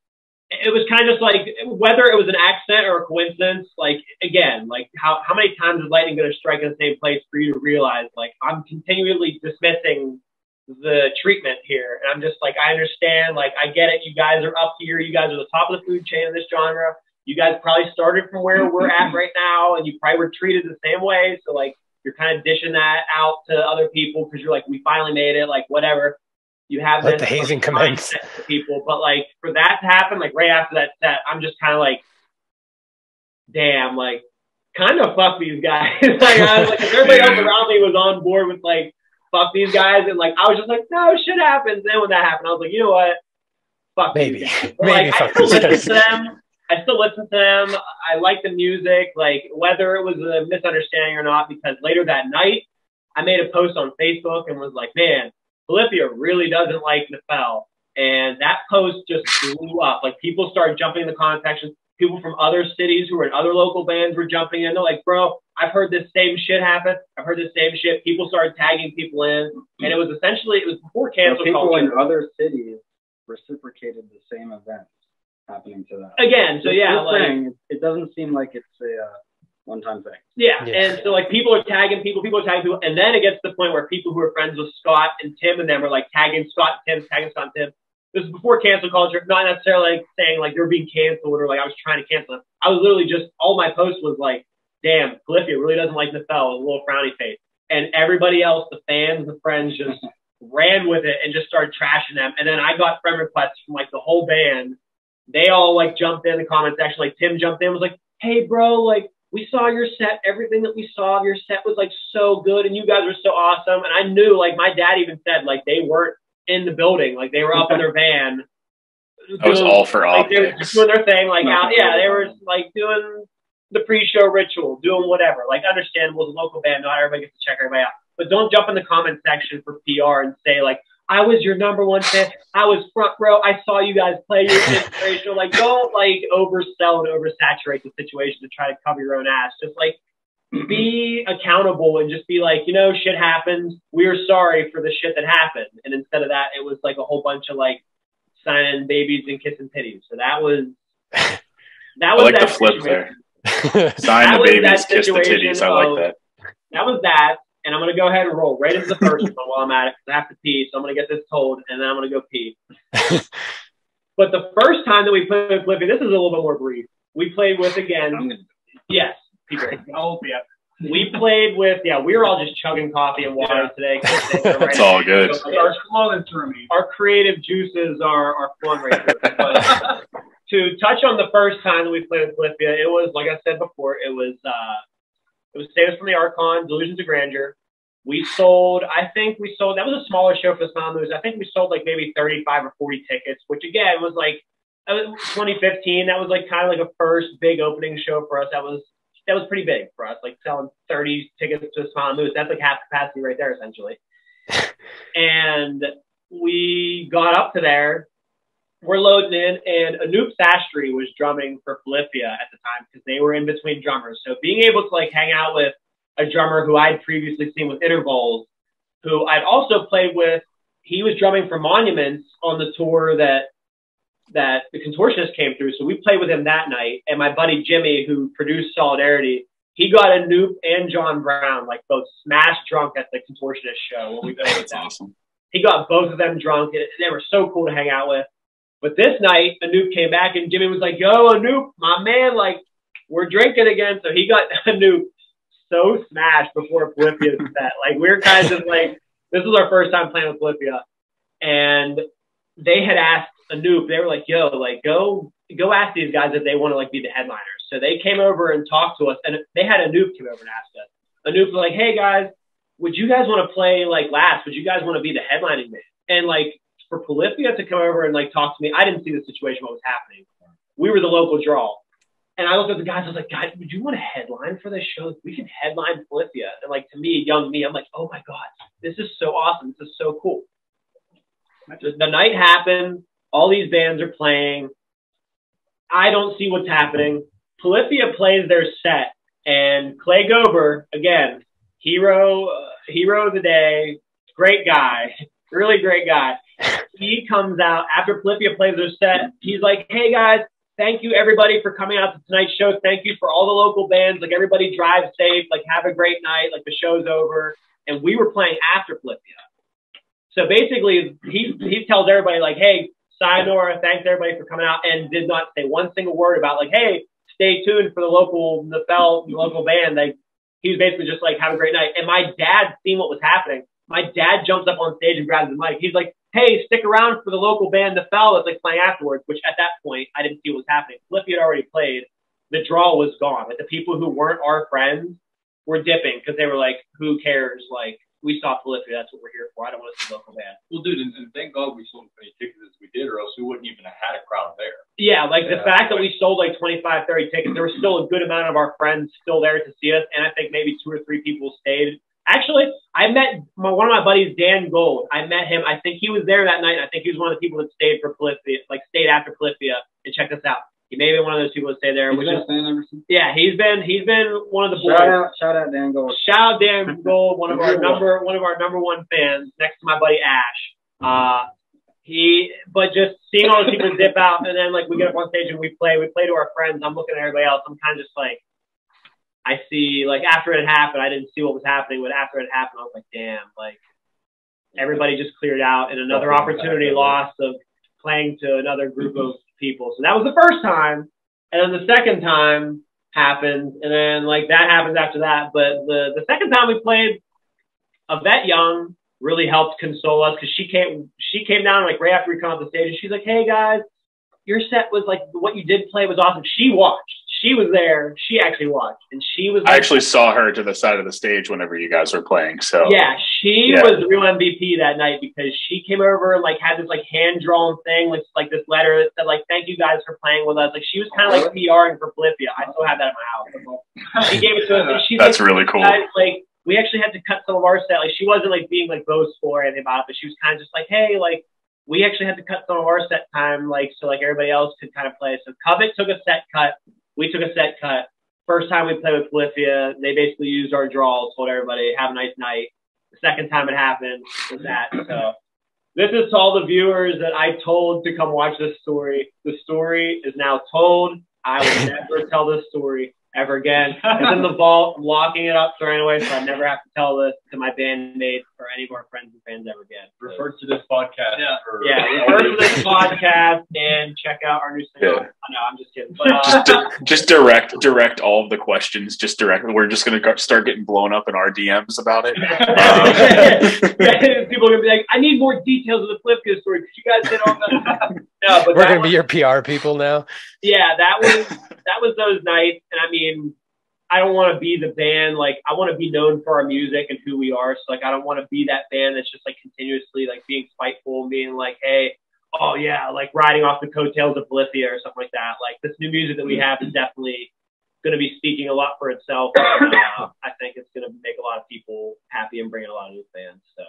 it was kind of just like, whether it was an accident or a coincidence, like, again, like, how many times is lightning going to strike in the same place for you to realize, like, I'm continually dismissing the treatment here. And I'm just like, I understand, like, I get it. You guys are up here. You guys are the top of the food chain of this genre. You guys probably started from where we're at right now, and you probably were treated the same way. So, like, you're kind of dishing that out to other people because you're like, we finally made it, like whatever. You have let the hazing commence to people, but like for that to happen, like right after that set, I'm just kind of like, damn, like kind of fuck these guys. Like I was like, if everybody else around me was on board with like fuck these guys, and like I was just like, no, shit happens. Then when that happened, I was like, you know what, fuck maybe, these guys. maybe like, fuck I still these listen guys. to them. I still listen to them. I like the music, like whether it was a misunderstanding or not, because later that night, I made a post on Facebook and was like, man, Bolivia really doesn't like Nephele. And that post just blew up. Like people started jumping in the comment section. People from other cities who were in other local bands were jumping in. They're like, bro, I've heard this same shit happen. I've heard this same shit. People started tagging people in. And it was before cancel people culture. In other cities reciprocated the same event happening to them. Again, so yeah, like it doesn't seem like it's a one-time thing. Yeah, and so like people are tagging people, and then it gets to the point where people who are friends with Scott and Tim and them are like tagging Scott and Tim, tagging Scott and Tim. This is before cancel culture, not necessarily like saying like they're being canceled or like I was trying to cancel them. I was literally just, all my posts was like, damn, Bolivia really doesn't like Nephele, with a little frowny face. And everybody else, the fans, the friends, just ran with it and just started trashing them. And then I got friend requests from like the whole band. They all like jumped in the comment section. Like Tim jumped in, was like, "Hey bro, like we saw your set. Everything that we saw of your set was like so good, and you guys were so awesome." And I knew, like my dad even said, like they weren't in the building, like they were up in their van. That was all for like, they were optics. doing their thing, like out. Yeah, they were like doing the pre-show ritual, doing whatever. Like understandable, it's a local band, not everybody gets to check everybody out. But don't jump in the comment section for PR and say like, "I was your number one fan. I was front row. I saw you guys play. You're inspirational." Like, don't like oversell and oversaturate the situation to try to cover your own ass. Just like be accountable and just be like, shit happens. We're sorry for the shit that happened. And instead of that, it was like a whole bunch of like signing babies and kissing titties. So that was I like that the flip situation. there. Sign That the was babies, that kiss the situation titties. I like that. That was that. And I'm going to go ahead and roll right into the first one while I'm at it, because I have to pee. So I'm going to get this told, and then I'm going to go pee. But the first time that we played Flippy, this is a little bit more brief. we played with again. Yes, we played with, we were all just chugging coffee and water today. It's all good. Our creative juices are flowing right through. But to touch on the first time that we played with Polyphia, it was, like I said before, it was Saves from the Archon, Delusions of Grandeur. That was a smaller show for the Smile Moves. I think we sold like maybe 35 or 40 tickets, which again was like, 2015. That was like kind of like a first big opening show for us. That was pretty big for us, like selling 30 tickets to a Smile Moose. That's like half capacity right there, essentially. And we got up to there. We're loading in, and Anoop Sastry was drumming for Polyphia at the time because they were in between drummers. So being able to like hang out with a drummer who I'd previously seen with Intervals, who I'd also played with, he was drumming for Monuments on the tour that the Contortionist came through. So we played with him that night. And my buddy Jimmy, who produced Solidarity, he got Anoop and John Brown, like both smashed drunk at the Contortionist show when we played with them. Awesome. He got both of them drunk. They were so cool to hang out with. But this night, Anoop came back and Jimmy was like, yo, Anoop, my man, like, we're drinking again. So he got Anoop so smashed before Polyphia's set. Like, we were kind of just like, this was our first time playing with Polyphia. And they had asked Anoop, they were like, yo, like, go ask these guys if they want to, like, be the headliners. So they came over and talked to us, and they had Anoop come over and ask us. Anoop was like, hey, guys, would you guys want to play, like, last? Would you guys want to be the headlining band? And, like, for Polyphia to come over and, like, talk to me, I didn't see the situation, what was happening. We were the local draw. And I looked at the guys, I was like, guys, would you want to headline for this show? We can headline Polyphia. And, like, to me, young me, I'm like, oh, my God, this is so awesome. This is so cool. The night happened. All these bands are playing. I don't see what's happening. Polyphia plays their set. And Clay Gober, again, hero of the day, great guy, really great guy. He comes out after Polyphia plays their set. He's like, hey, guys, thank you, everybody, for coming out to tonight's show. Thank you for all the local bands. Like, everybody drive safe. Like, have a great night. Like, the show's over. And we were playing after Polyphia. So basically, he tells everybody, like, hey, sayonara, thanks everybody for coming out, and did not say one single word about, like, hey, stay tuned for the local Nephele, local band. Like, he was basically just like, have a great night. And my dad seen what was happening. My dad jumps up on stage and grabs the mic. He's like, hey, stick around for the local band Nephele that's, like, playing afterwards, which at that point, I didn't see what was happening. Polyphia had already played. The draw was gone. Like, the people who weren't our friends were dipping because they were like, who cares? Like, we saw Polyphia. That's what we're here for. I don't want to see local band. Well, dude, and thank God we sold as many tickets as we did, or else we wouldn't even have had a crowd there. Yeah, like the fact that we sold like 25, 30 tickets, there was still a good amount of our friends still there to see us, and I think maybe 2 or 3 people stayed. Actually, I met one of my buddies, Dan Gold. I met him. I think he was there that night. I think he was one of the people that stayed for Polyphia, like stayed after Polyphia and checked us out. He may be one of those people that stay there. Yeah, he's been one of the boys. Shout out Dan Gold. Shout out Dan Gold, one of our number one fans, next to my buddy Ash. But just seeing all the people dip out, and then like we get up on stage and we play to our friends. I'm looking at everybody else. I'm kind of just like, I see, like, after it happened, I didn't see what was happening, but after it happened, I was like, damn, like everybody just cleared out, and another opportunity lost of playing to another group of people. So that was the first time, and then the second time happened, and then like that happens after that. But the second time we played, Yvette Young really helped console us because she came down like right after we come off the stage, and she's like, hey guys, your set was like, what you did play was awesome. She watched. She was there. She actually watched, and she was. I actually saw her to the side of the stage whenever you guys were playing. So yeah, she was the real MVP that night because she came over and like had this like hand drawn thing, like this letter that said like, "Thank you guys for playing with us." Like she was kind of like PRing for Polyphia. I still have that in my house. She gave it to us, and she's that's like, really cool. Guys, like we actually had to cut some of our set. Like she wasn't like being like boastful or anything about it, but she was kind of just like, "Hey, like." We actually had to cut some of our set time, like so, like everybody else could kind of play. So Covet took a set cut. We took a set cut. First time we played with Polyphia, they basically used our draws, told everybody, have a nice night. The second time it happened was that. So this is to all the viewers that I told to come watch this story. The story is now told. I will never tell this story ever again. It's in the vault. I'm locking it up, throwing it away, so I never have to tell this to my bandmates or any more friends and fans ever again. Refer to this podcast. Refer to this podcast and check out our new single. Yeah. No, I'm just kidding. But, just direct all of the questions. Just direct. We're just going to start getting blown up in our DMs about it. People are going to be like, I need more details of the Plifka story because you guys did all that. No, but we're going to be your PR people now. Yeah, that was those nights. And I mean, I don't want to be the band. Like, I want to be known for our music and who we are. So, like, I don't want to be that band that's just, like, continuously, like, being spiteful and being like, hey, oh, yeah, like, riding off the coattails of Polyphia or something like that. Like, this new music that we have is definitely going to be speaking a lot for itself. And, I think it's going to make a lot of people happy and bring in a lot of new fans. So,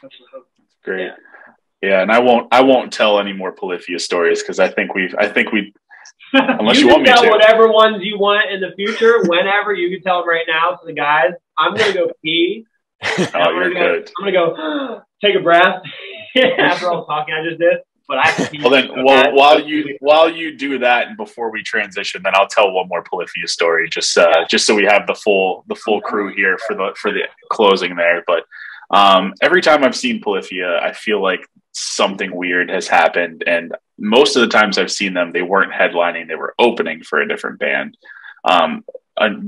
that's great. Yeah, and I won't tell any more Polyphia stories because I think we unless you want me to. Tell whatever ones you want in the future, whenever. You can tell them right now to the guys. I'm going to go pee. Oh, you're good. I'm going to go take a breath after all the talking I just did. But I have to pee. Well, then, while you do that and before we transition, then I'll tell one more Polyphia story just so we have the full crew here for the closing there. But every time I've seen Polyphia, I feel like something weird has happened, and most of the times I've seen them, they weren't headlining, they were opening for a different band. And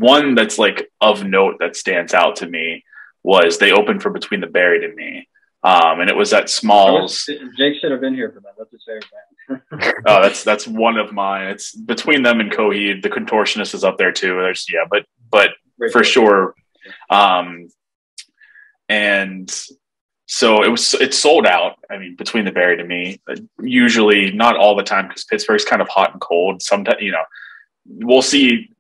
one that's like of note that stands out to me was they opened for Between the Buried and Me, and it was at Smalls. Jake should have been here for that. That's his favorite band. Oh, that's one of mine. It's between them and Coheed. The Contortionist is up there too. There's but for sure. And so it's sold out. I mean, Between the Buried and Me, usually not all the time because Pittsburgh's kind of hot and cold. Sometimes, we'll see,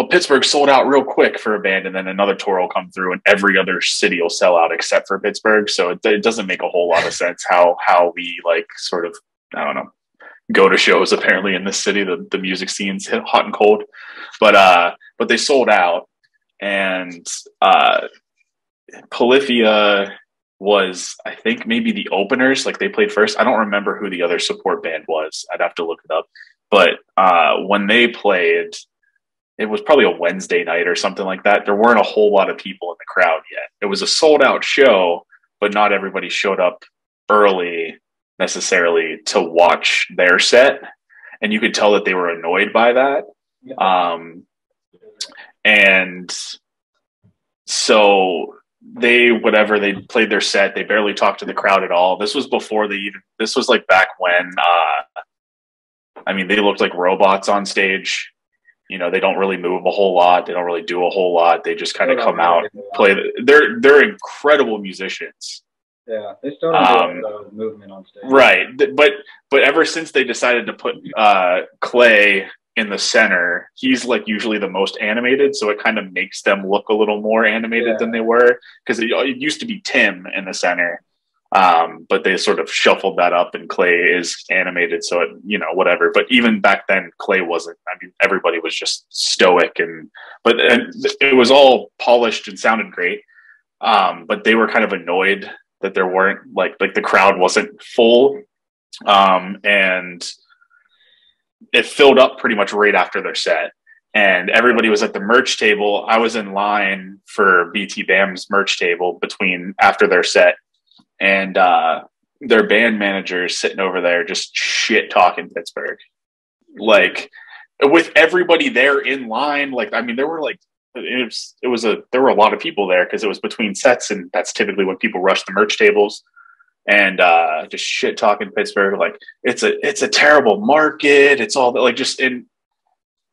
Pittsburgh sold out real quick for a band and then another tour will come through and every other city will sell out except for Pittsburgh. So it doesn't make a whole lot of sense how we like sort of, I don't know, go to shows apparently in this city. The music scene's hot and cold, but they sold out, and Polyphia was, I think, maybe the openers. Like, they played first. I don't remember who the other support band was. I'd have to look it up. But when they played, it was probably a Wednesday night or something like that. There weren't a whole lot of people in the crowd yet. It was a sold out show, but not everybody showed up early necessarily to watch their set. And you could tell that they were annoyed by that. And so they played their set. They barely talked to the crowd at all. This was before this was like back when, they looked like robots on stage. They don't really move a whole lot. They don't really do a whole lot. They just kind of come out, play. They're incredible musicians. Yeah, they still don't do movement on stage. Right. But ever since they decided to put Clay in the center, he's like usually the most animated, so it kind of makes them look a little more animated than they were, because it used to be Tim in the center, but they sort of shuffled that up and Clay is animated, so it, whatever. But even back then Clay wasn't. Everybody was just stoic, and it was all polished and sounded great, but they were kind of annoyed that there weren't like the crowd wasn't full, and it filled up pretty much right after their set, and everybody was at the merch table. I was in line for BT Bam's merch table after their set, and their band manager is sitting over there just shit talking Pittsburgh, like with everybody there in line. There were there were a lot of people there because it was between sets, and that's typically when people rush the merch tables. And just shit talking Pittsburgh, like it's a terrible market. It's all that,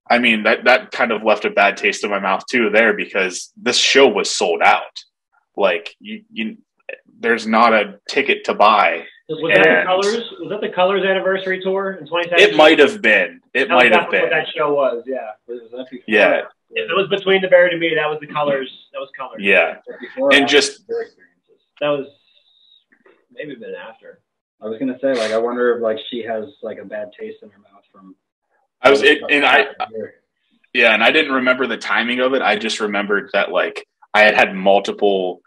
that kind of left a bad taste in my mouth too there, because this show was sold out. Like there's not a ticket to buy. Was that the Colors anniversary tour in 2017? It might have been. What that show was. Yeah. Yeah. If it was Between the Buried and Me, that was the Colors. That was Colors. Yeah. And just that was. Maybe a bit after. I was gonna say, I wonder if she has a bad taste in her mouth from. And I didn't remember the timing of it. I just remembered that I had multiple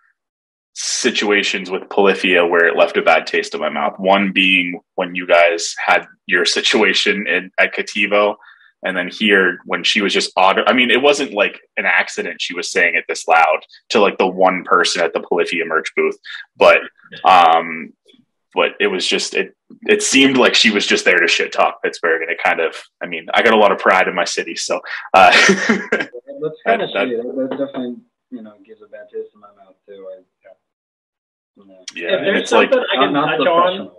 situations with Polyphia where it left a bad taste in my mouth. One being when you guys had your situation at Cativo, And then here, when she was just I mean, it wasn't like an accident she was saying it this loud to like the one person at the Polyphia merch booth, but it was just it seemed like she was just there to shit talk Pittsburgh, and it kind of, I mean, I got a lot of pride in my city, so that's kind of shitty. That definitely, you know, gives a bad taste in my mouth too. If there's something I can touch on,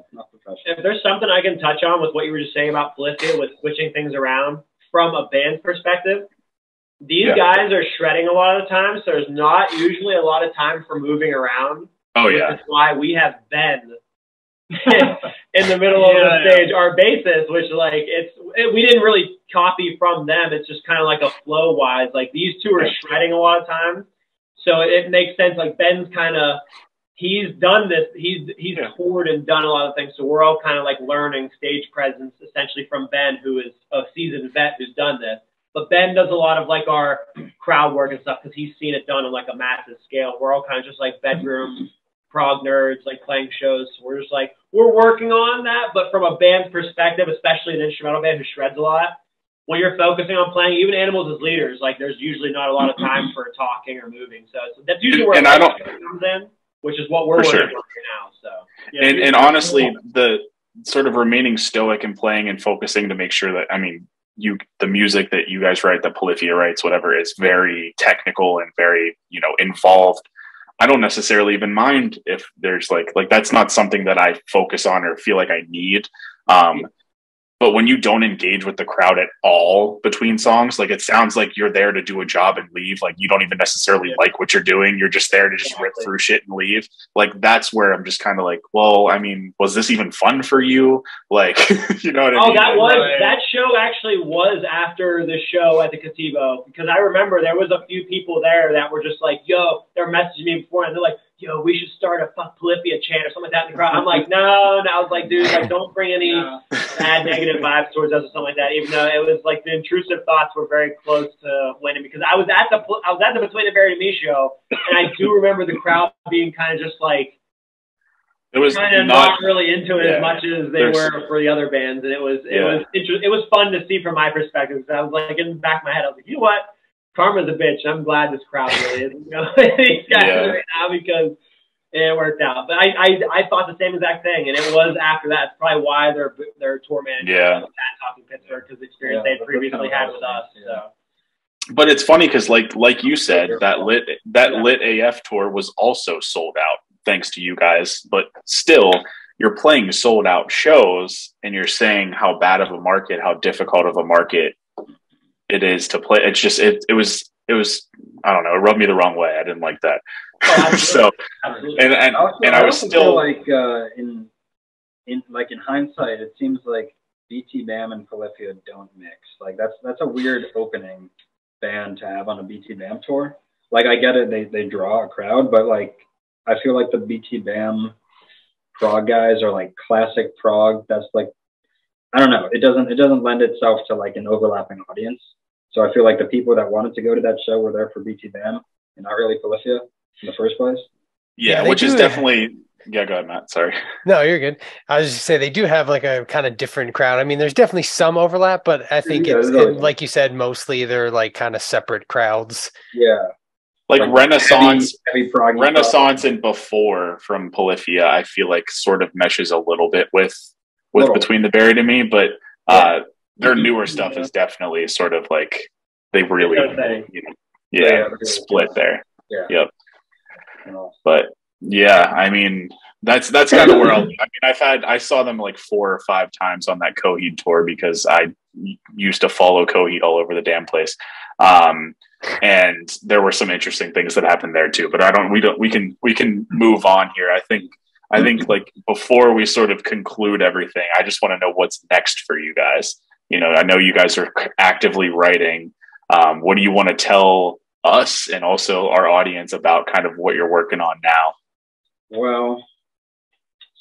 if there's something I can touch on with what you were just saying about Polyphia, with switching things around from a band perspective, these guys are shredding a lot of the time, so there's not usually a lot of time for moving around. Oh yeah, which is why we have Ben in the middle of the stage, our bassist, which like we didn't really copy from them. It's just kind of like a flow wise, like these two are shredding a lot of times, so it makes sense. Like Ben's kind of, he's done this, he's toured and done a lot of things, so we're all kind of like learning stage presence essentially from Ben, who is a seasoned vet who's done this. But Ben does a lot of like our crowd work and stuff because he's seen it done on like a massive scale. We're all kind of just like bedroom prog nerds, like playing shows. So we're just like, we're working on that. But from a band's perspective, especially an instrumental band who shreds a lot, when you're focusing on playing, even Animals as leaders, like there's usually not a lot of time for talking or moving. So that's usually where it comes in, which is what we're working on right now. So yeah, and honestly, the sort of remaining stoic and playing and focusing to make sure that, I mean, the music that you guys write, that Polyphia writes, whatever, is very technical and very, you know, involved. I don't necessarily even mind if there's like that's not something that I focus on or feel like I need. But when you don't engage with the crowd at all between songs, like it sounds like you're there to do a job and leave. Like you don't even necessarily like what you're doing. You're just there to just rip through shit and leave. Like that's where I'm just kind of like, well, I mean, was this even fun for you? Like, you know what I mean? That show actually was after the show at the Gazebo, because I remember there was a few people there that were just like, yo, they're messaging me before and they're like, yo, we should start a fuck Polyphia chant or something like that in the crowd. I'm like, no. I was like, dude, like, don't bring any bad negative vibes towards us or something like that. Even though it was like the intrusive thoughts were very close to winning, because I was at the Between the Buried and Me show, and I do remember the crowd being kind of just like, it was kind of not really into it as much as they were for the other bands, and it was fun to see from my perspective. Because I was like, in the back of my head, I was like, you know what? Karma's a bitch. I'm glad this crowd really is, you know, these guys right now, because it worked out. But I thought the same exact thing, and it was after that. It's probably why their tour manager was talking Pittsburgh, because the experience they previously had with us. So. But it's funny because, like you said, that lit AF tour was also sold out thanks to you guys. But still, you're playing sold out shows, and you're saying how bad of a market, how difficult of a market it is to play. It's just it was I don't know, it rubbed me the wrong way. I didn't like that. So and I was still like in hindsight, it seems like BT Bam and Polyphia don't mix. Like that's a weird opening band to have on a BT Bam tour. Like I get it, they draw a crowd, but like I feel like the BT Bam prog guys are like classic prog. That's like, I don't know. It doesn't lend itself to like an overlapping audience. So I feel like the people that wanted to go to that show were there for BT Bam and not really Polyphia in the first place. Yeah, which is definitely. Yeah, go ahead, Matt. Sorry. No, you're good. I was just say they do have like a kind of different crowd. I mean, there's definitely some overlap, but I think it's like you said, mostly they're like kind of separate crowds. Yeah. Like Renaissance and before from Polyphia, I feel like sort of meshes a little bit with Between the Buried and Me, but their newer stuff is definitely sort of like they really, split there. Yeah. Yep. But yeah, I mean that's kind of where I saw them like 4 or 5 times on that Coheed tour, because I used to follow Coheed all over the damn place. And there were some interesting things that happened there too, but we can move on here. I think like before we sort of conclude everything, I just want to know what's next for you guys. You know, I know you guys are actively writing. What do you want to tell us and also our audience about kind of what you're working on now? Well,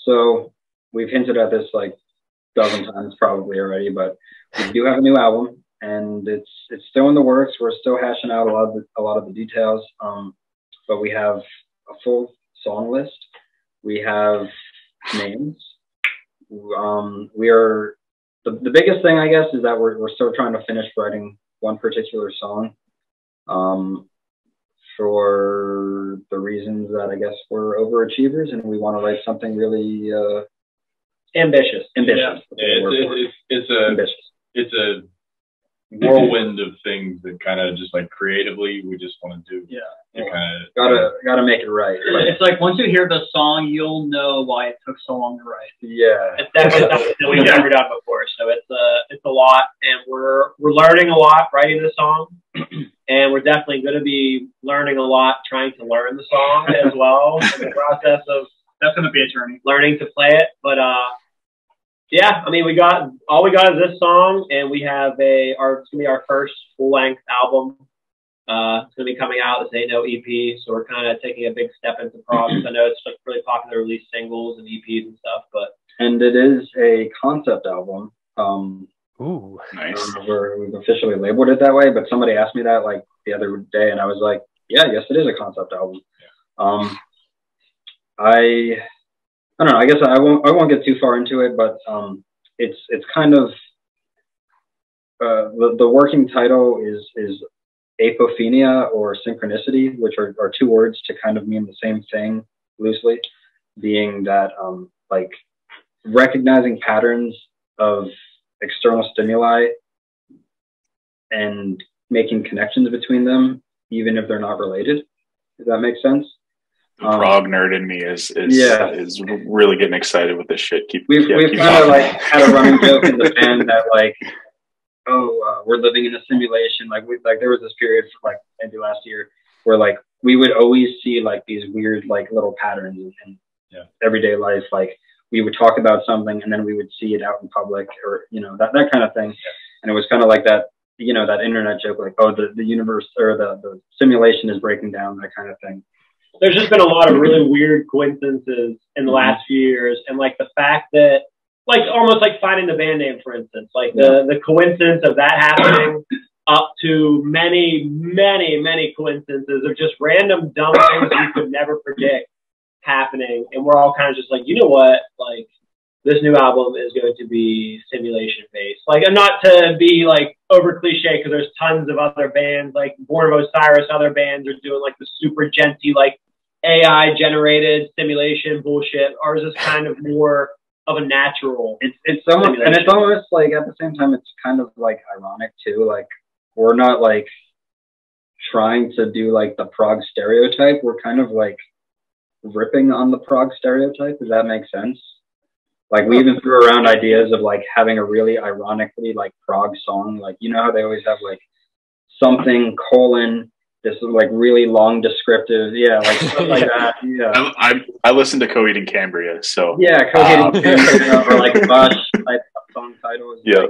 so we've hinted at this like a dozen times probably already, but we do have a new album, and it's still in the works. We're still hashing out a lot of the details. But we have a full song list. We have names. We are the biggest thing, I guess, is that we're still trying to finish writing one particular song. For the reasons that I guess we're overachievers and we want to write something really ambitious. Yeah. It's a whirlwind of things that kind of just like creatively we just want to do. Yeah. Gotta make it right. It's like once you hear the song, you'll know why it took so long to write. Yeah. It's definitely something that we've never done before. So it's a lot, and we're learning a lot writing the song, and we're definitely going to be learning a lot trying to learn the song as well. In the process of that's going to be a journey, learning to play it. But yeah, I mean, we got is this song, and we have it's going to be our first full length album. It's going to be coming out. This ain't no EP, so we're kind of taking a big step into prog. I know it's like really popular to release singles and EPs and stuff, and it is a concept album. Ooh, nice. I don't know if we've officially labeled it that way, but somebody asked me that like the other day, and I was like, yeah, I guess it is a concept album. I don't know. I guess I won't get too far into it, but it's kind of the working title is apophenia or synchronicity, which are two words to kind of mean the same thing loosely, being that like recognizing patterns of external stimuli and making connections between them, even if they're not related. Does that make sense? The prog nerd in me is really getting excited with this shit. We've kind of like had a running joke in the band that like, we're living in a simulation. Like there was this period for like maybe last year where like we would always see like these weird like little patterns in everyday life. Like we would talk about something and then we would see it out in public, or that kind of thing. And it was kind of like that, that internet joke, like, oh, the universe or the simulation is breaking down, that kind of thing. There's just been a lot of really weird coincidences in the last few years, and like the fact that, like, almost like finding the band name, for instance, like the coincidence of that happening, up to many, many, many coincidences of just random dumb things you could never predict happening, and we're all kind of just like, you know what, like this new album is going to be simulation based. Like, and not to be like over cliche, because there's tons of other bands like Born of Osiris, other bands are doing like the super genty like AI generated simulation bullshit. Ours is kind of more of a natural. It's almost, and it's almost like at the same time it's kind of like ironic too. Like we're not like trying to do like the prog stereotype. We're kind of like ripping on the prog stereotype. Does that make sense? Like we even threw around ideas of like having a really ironically like prog song. Like, you know how they always have like something : this is like really long descriptive, like stuff like that. Yeah, I listened to Coheed Cambria, so Coheed Cambria, or like Bush type song titles. Like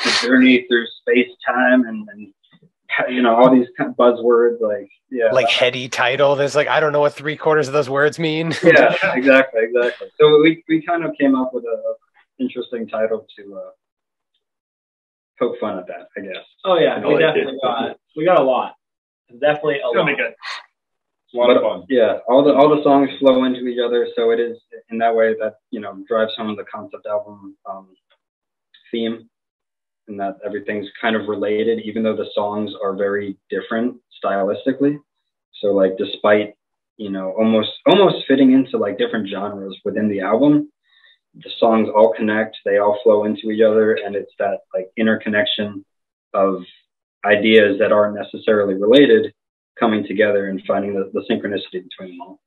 the journey through space time and all these kind of buzzwords, like heady title. There's like, I don't know what 3/4 of those words mean. Yeah, exactly. So we kind of came up with a interesting title to poke fun at that, I guess. Oh yeah, we got a lot. Definitely a lot. It's gonna be good. It's a lot of fun. Yeah, all the songs flow into each other, so it is in that way that drives home the concept album theme, and that everything's kind of related, even though the songs are very different stylistically. So like, despite almost fitting into like different genres within the album, the songs all connect. They all flow into each other, and it's that like interconnection of ideas that aren't necessarily related coming together and finding the synchronicity between them all.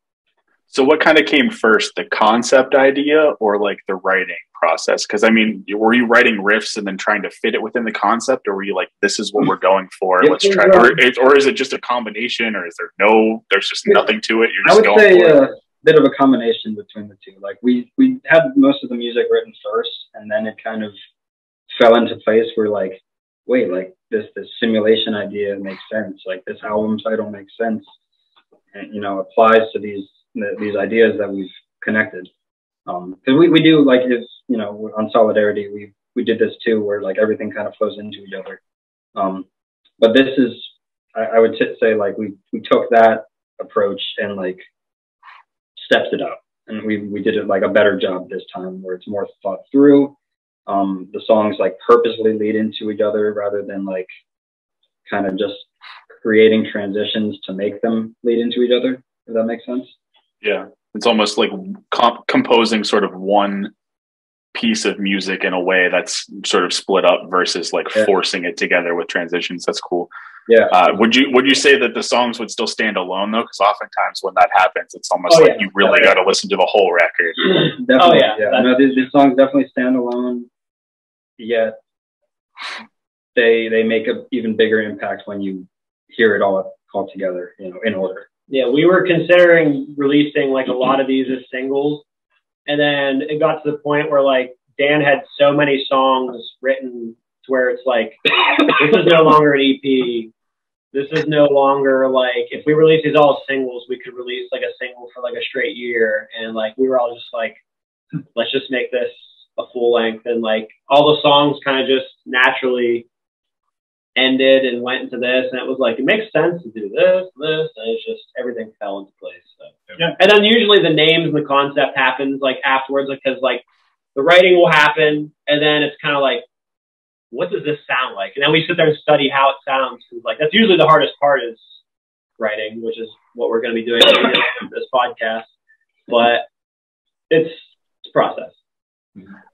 So what kind of came first, the concept idea or like the writing process? Because I mean, were you writing riffs and then trying to fit it within the concept, or were you like, this is what we're going for, let's try, or is it just a combination, or is there's just nothing to it, you're just I would say a bit of a combination between the two. Like we had most of the music written first, and then it kind of fell into place where like, wait, like this simulation idea makes sense. Like this album title makes sense, and applies to these ideas that we've connected. Because we do like on Solidarity we did this too, where like everything kind of flows into each other. But this is I would say like we took that approach and like stepped it up, and we did it like a better job this time, where it's more thought through. The songs like purposely lead into each other rather than like kind of just creating transitions to make them lead into each other, if that makes sense. Yeah, it's almost like composing sort of one piece of music in a way that's sort of split up versus like forcing it together with transitions. That's cool. Yeah. Would you say that the songs would still stand alone though? Because oftentimes when that happens, it's almost like you really got to listen to the whole record. Definitely. No, these songs definitely stand alone. Yet they make an even bigger impact when you hear it all together, you know, in order. Yeah, we were considering releasing like a lot of these as singles, and then it got to the point where like Dan had so many songs written to where it's like this is no longer an EP. This is no longer like if we release these all as singles, we could release like a single for like a straight year, and like we were all just like, let's just make this a full length, and like all the songs kind of just naturally ended and went into this, and it was like it makes sense to do this, and it's just everything fell into place. So yeah. And then usually the names and the concept happens like afterwards, because like the writing will happen, and then it's kind of like, what does this sound like? And then we sit there and study how it sounds, because like that's usually the hardest part is writing, which is what we're going to be doing in this podcast. But it's a process.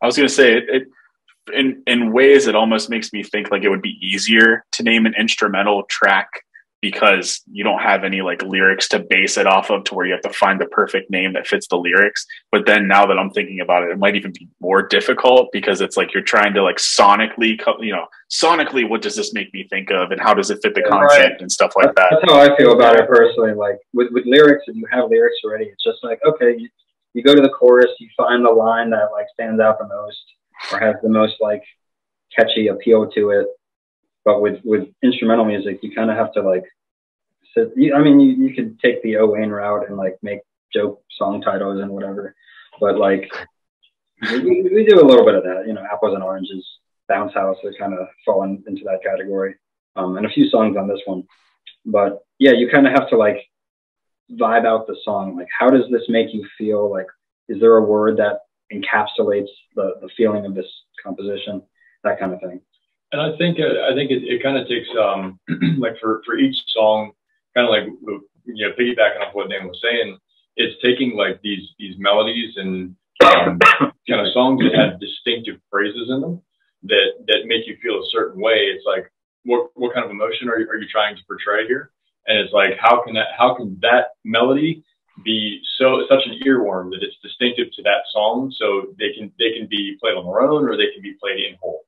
I was going to say it in ways it almost makes me think like it would be easier to name an instrumental track because you don't have any like lyrics to base it off of to where you have to find the perfect name that fits the lyrics. But then now that I'm thinking about it, it might even be more difficult because it's like you're trying to like sonically, what does this make me think of and how does it fit the concept and stuff like that. That's how I feel about it personally. Like with lyrics, if you have lyrics already, it's just like, okay, you go to the chorus, you find the line that like stands out the most or has the most like catchy appeal to it. But with instrumental music, you kind of have to like, you could take the Owain route and like make joke song titles and whatever. But like, we do a little bit of that, you know, Apples and Oranges, Bounce House, they kind of fall into that category. And a few songs on this one. But yeah, you kind of have to like vibe out the song. Like, how does this make you feel? Like, is there a word that encapsulates the feeling of this composition? That kind of thing. And I think it kind of takes like for each song, kind of like, you know, piggybacking off what Dan was saying, it's taking like these melodies and kind of songs that have distinctive phrases in them that make you feel a certain way. It's like what kind of emotion are you trying to portray here? And it's like how can that melody be such an earworm that it's distinctive to that song, so they can be played on their own or they can be played in whole.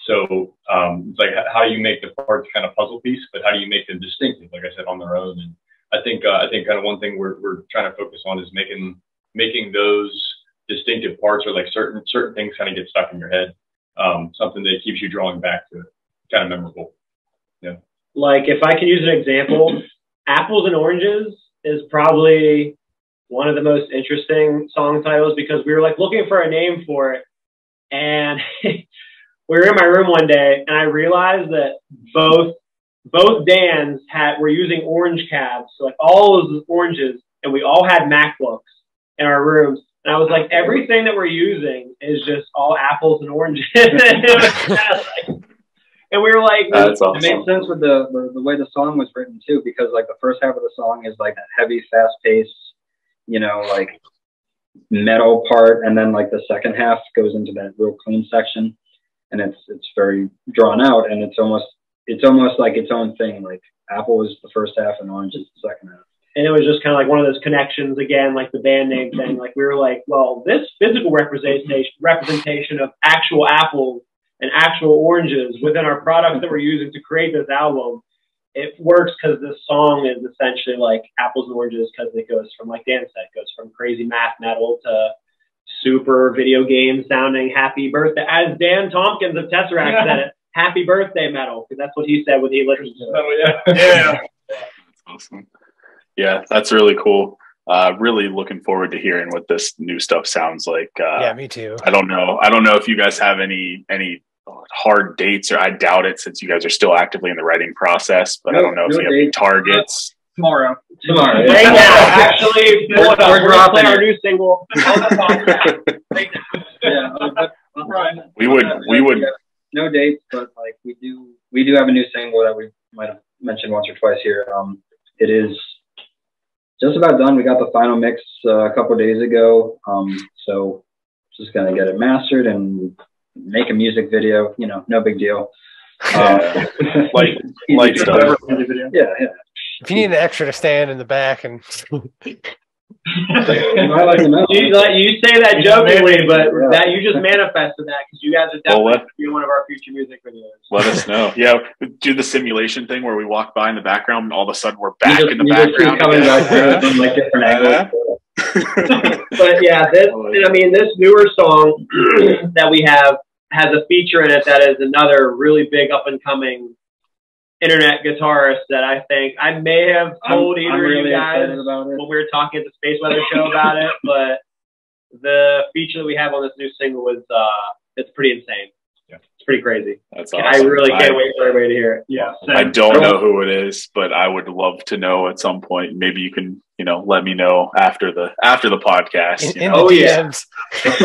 So it's like how do you make the parts kind of puzzle piece, but how do you make them distinctive, like I said, on their own? And I think kind of one thing we're trying to focus on is making those distinctive parts, or like certain things kind of get stuck in your head, something that keeps you drawing back to it, kind of memorable. Yeah. Like if I can use an example, Apples and Oranges is probably one of the most interesting song titles because we were like looking for a name for it, and we were in my room one day and I realized that both Dans were using orange cabs, so like all of the oranges, and we all had MacBooks in our rooms. And I was like, everything that we're using is just all apples and oranges. And we were like, that's awesome. It made sense with the way the song was written too, because like the first half of the song is like that heavy, fast paced, you know, like metal part, and then like the second half goes into that real clean section, and it's very drawn out, and it's almost like its own thing. Like Apple is the first half and Orange is the second half. And it was just kind of like one of those connections again, like the band name thing. Like we were like, well, this physical representation of actual apples and actual oranges within our product that we're using to create this album, it works because this song is essentially like apples and oranges, because it goes from, like Dan said, it goes from crazy math metal to super video game sounding happy birthday, as Dan Tompkins of Tesseract said it, happy birthday metal, because that's what he said when he listened to it. Yeah. That's awesome. Yeah, that's really cool. Really looking forward to hearing what this new stuff sounds like. Yeah, me too. I don't know if you guys have any hard dates, or I doubt it since you guys are still actively in the writing process, but I don't know if you have any targets. Tomorrow. Right now, actually, we're dropping our new single on the podcast right now. Yeah, Right. We would. No dates, but like we do have a new single that we might have mentioned once or twice here. It is just about done. We got the final mix a couple of days ago. So just gonna get it mastered and make a music video. You know, no big deal. Light stuff. Yeah. If you need an extra to stand in the back and You say that jokingly, but that you just manifested that because you guys are definitely be one of our future music videos. Let us know. Yeah, do the simulation thing where we walk by in the background and all of a sudden we're back in the background. Coming back from like different angles. But yeah, this newer song that we have has a feature in it that is another really big up and coming internet guitarist that I think I may have told either of you guys when we were talking at the Space Weather show about it, but the feature that we have on this new single is it's pretty insane. Yeah. It's pretty crazy. That's awesome. I really can't wait for everybody to hear it. Yeah. I don't know who it is, but I would love to know at some point. Maybe you can, let me know after the podcast. in the DMs. Off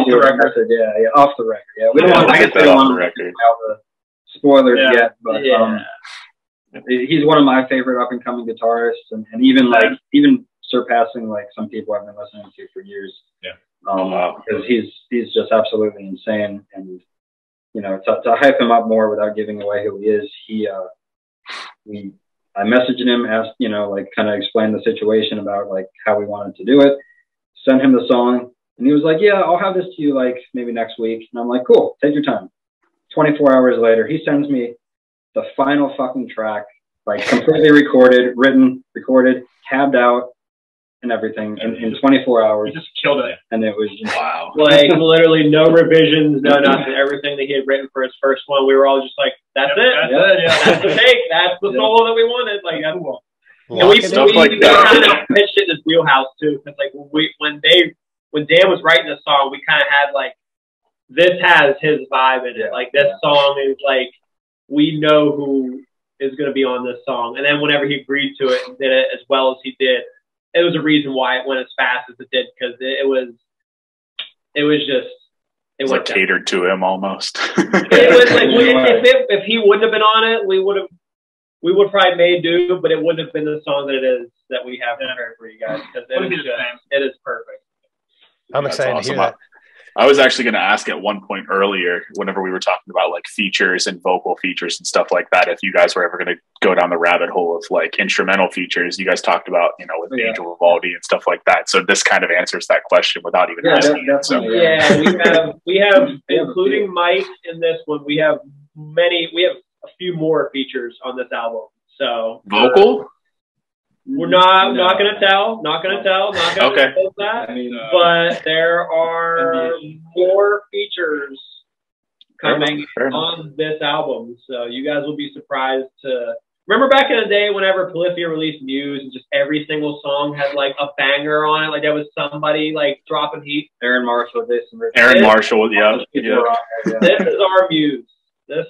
the record. Yeah, off the record. Yeah, we don't want to get that off the record. Spoilers yet, but he's one of my favorite up and coming guitarists, and even surpassing like some people I've been listening to for years. Yeah. Because he's just absolutely insane, and to hype him up more without giving away who he is, I messaged him, asked kind of explain the situation about like how we wanted to do it, sent him the song, and he was like, "Yeah, I'll have this to you like maybe next week," and I'm like, "Cool, take your time." 24 hours later, he sends me the final fucking track, like completely recorded, written, recorded, tabbed out, and everything in 24 hours. He just killed it. And it was just like literally no revisions, no nothing. Everything that he had written for his first one, we were all just like, "That's it. That's the take. That's the solo that we wanted." Like that's cool. And we kind of pitched it in his wheelhouse too, because like when Dan was writing the song, we kind of had like, this has his vibe in it. Like this song is like, we know who is going to be on this song. And then whenever he agreed to it and did it as well as he did, it was a reason why it went as fast as it did, because it was catered to him almost. It was like if he wouldn't have been on it, we would probably made do, but it wouldn't have been the song that it is that we have prepared for you guys, because it is perfect. I'm excited to hear that. I was actually going to ask at one point earlier, whenever we were talking about like features and vocal features and stuff like that, if you guys were ever going to go down the rabbit hole of like instrumental features. You guys talked about, with Angel Vivaldi and stuff like that. So this kind of answers that question without even asking it. So. Yeah, we have including Mike in this one. We have a few more features on this album. So vocal. We're not going to tell. Not going to tell that. But there are more features coming on this album, so you guys will be surprised to remember back in the day whenever Polyphia released Muse and just every single song had like a banger on it, like there was somebody like dropping heat. Aaron Marshall, This is our Muse. This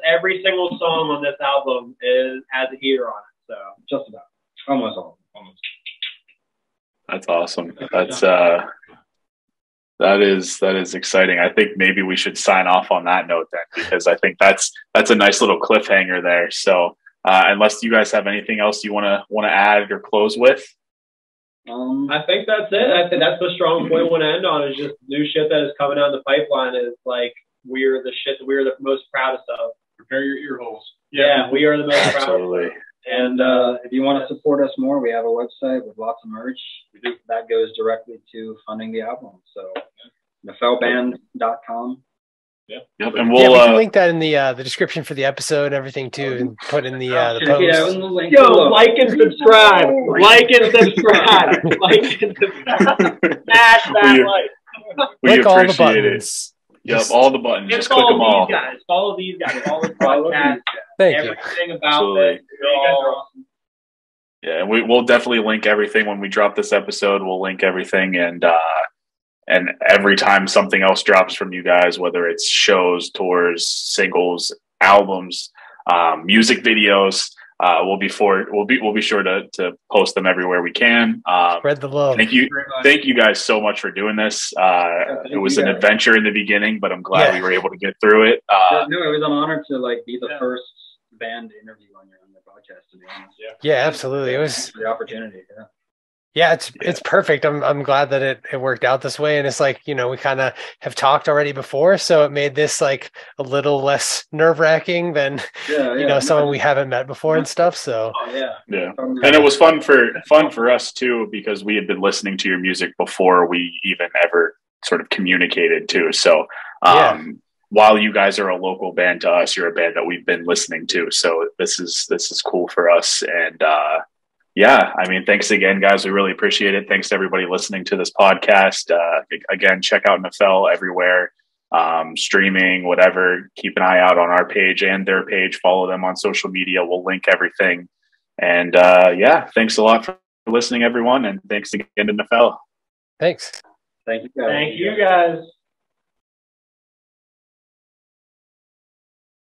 every single song on this album has a heater on it. So just about. Almost. That's awesome. That is exciting. I think maybe we should sign off on that note then, because I think that's a nice little cliffhanger there. So unless you guys have anything else you want to add or close with. I think that's it. I think that's the strong point we want to end on, is just new shit that is coming down the pipeline. Is like we're the shit that we're the most proudest of. Prepare your ear holes. Yeah, we are the most Absolutely. proud. And if you want to support us more, we have a website with lots of merch. That goes directly to funding the album. So nepheleband.com. Yep. And we can link that in the description for the episode and everything too, and put in the post. Yeah, in the link like and subscribe. Like and subscribe. Like and subscribe. Smash that like. We click all the buttons. Yep, all the buttons. Just click them all. Follow these guys. Follow the podcast. Thank you. Everything about this. Yeah, and we'll definitely link everything when we drop this episode. We'll link everything, and every time something else drops from you guys, whether it's shows, tours, singles, albums, music videos, we'll be sure to post them everywhere we can. Spread the love. Thank you guys so much for doing this. It was an adventure in the beginning, but I'm glad we were able to get through it. No, it was an honor to like be the first band interview on your podcast, to be honest. Yeah, absolutely. It was the opportunity. Yeah, it's perfect. I'm glad that it worked out this way. And it's like, you know, we kind of have talked already before, so it made this like a little less nerve-wracking than someone we haven't met before and stuff. So and it was fun for us too, because we had been listening to your music before we even ever sort of communicated too. So while you guys are a local band to us, you're a band that we've been listening to. So this is cool for us. And I mean, thanks again, guys. We really appreciate it. Thanks to everybody listening to this podcast. Again, check out Nephele everywhere, streaming, whatever. Keep an eye out on our page and their page. Follow them on social media. We'll link everything. And thanks a lot for listening, everyone. And thanks again to Nephele. Thanks. Thank you guys. Thank you guys.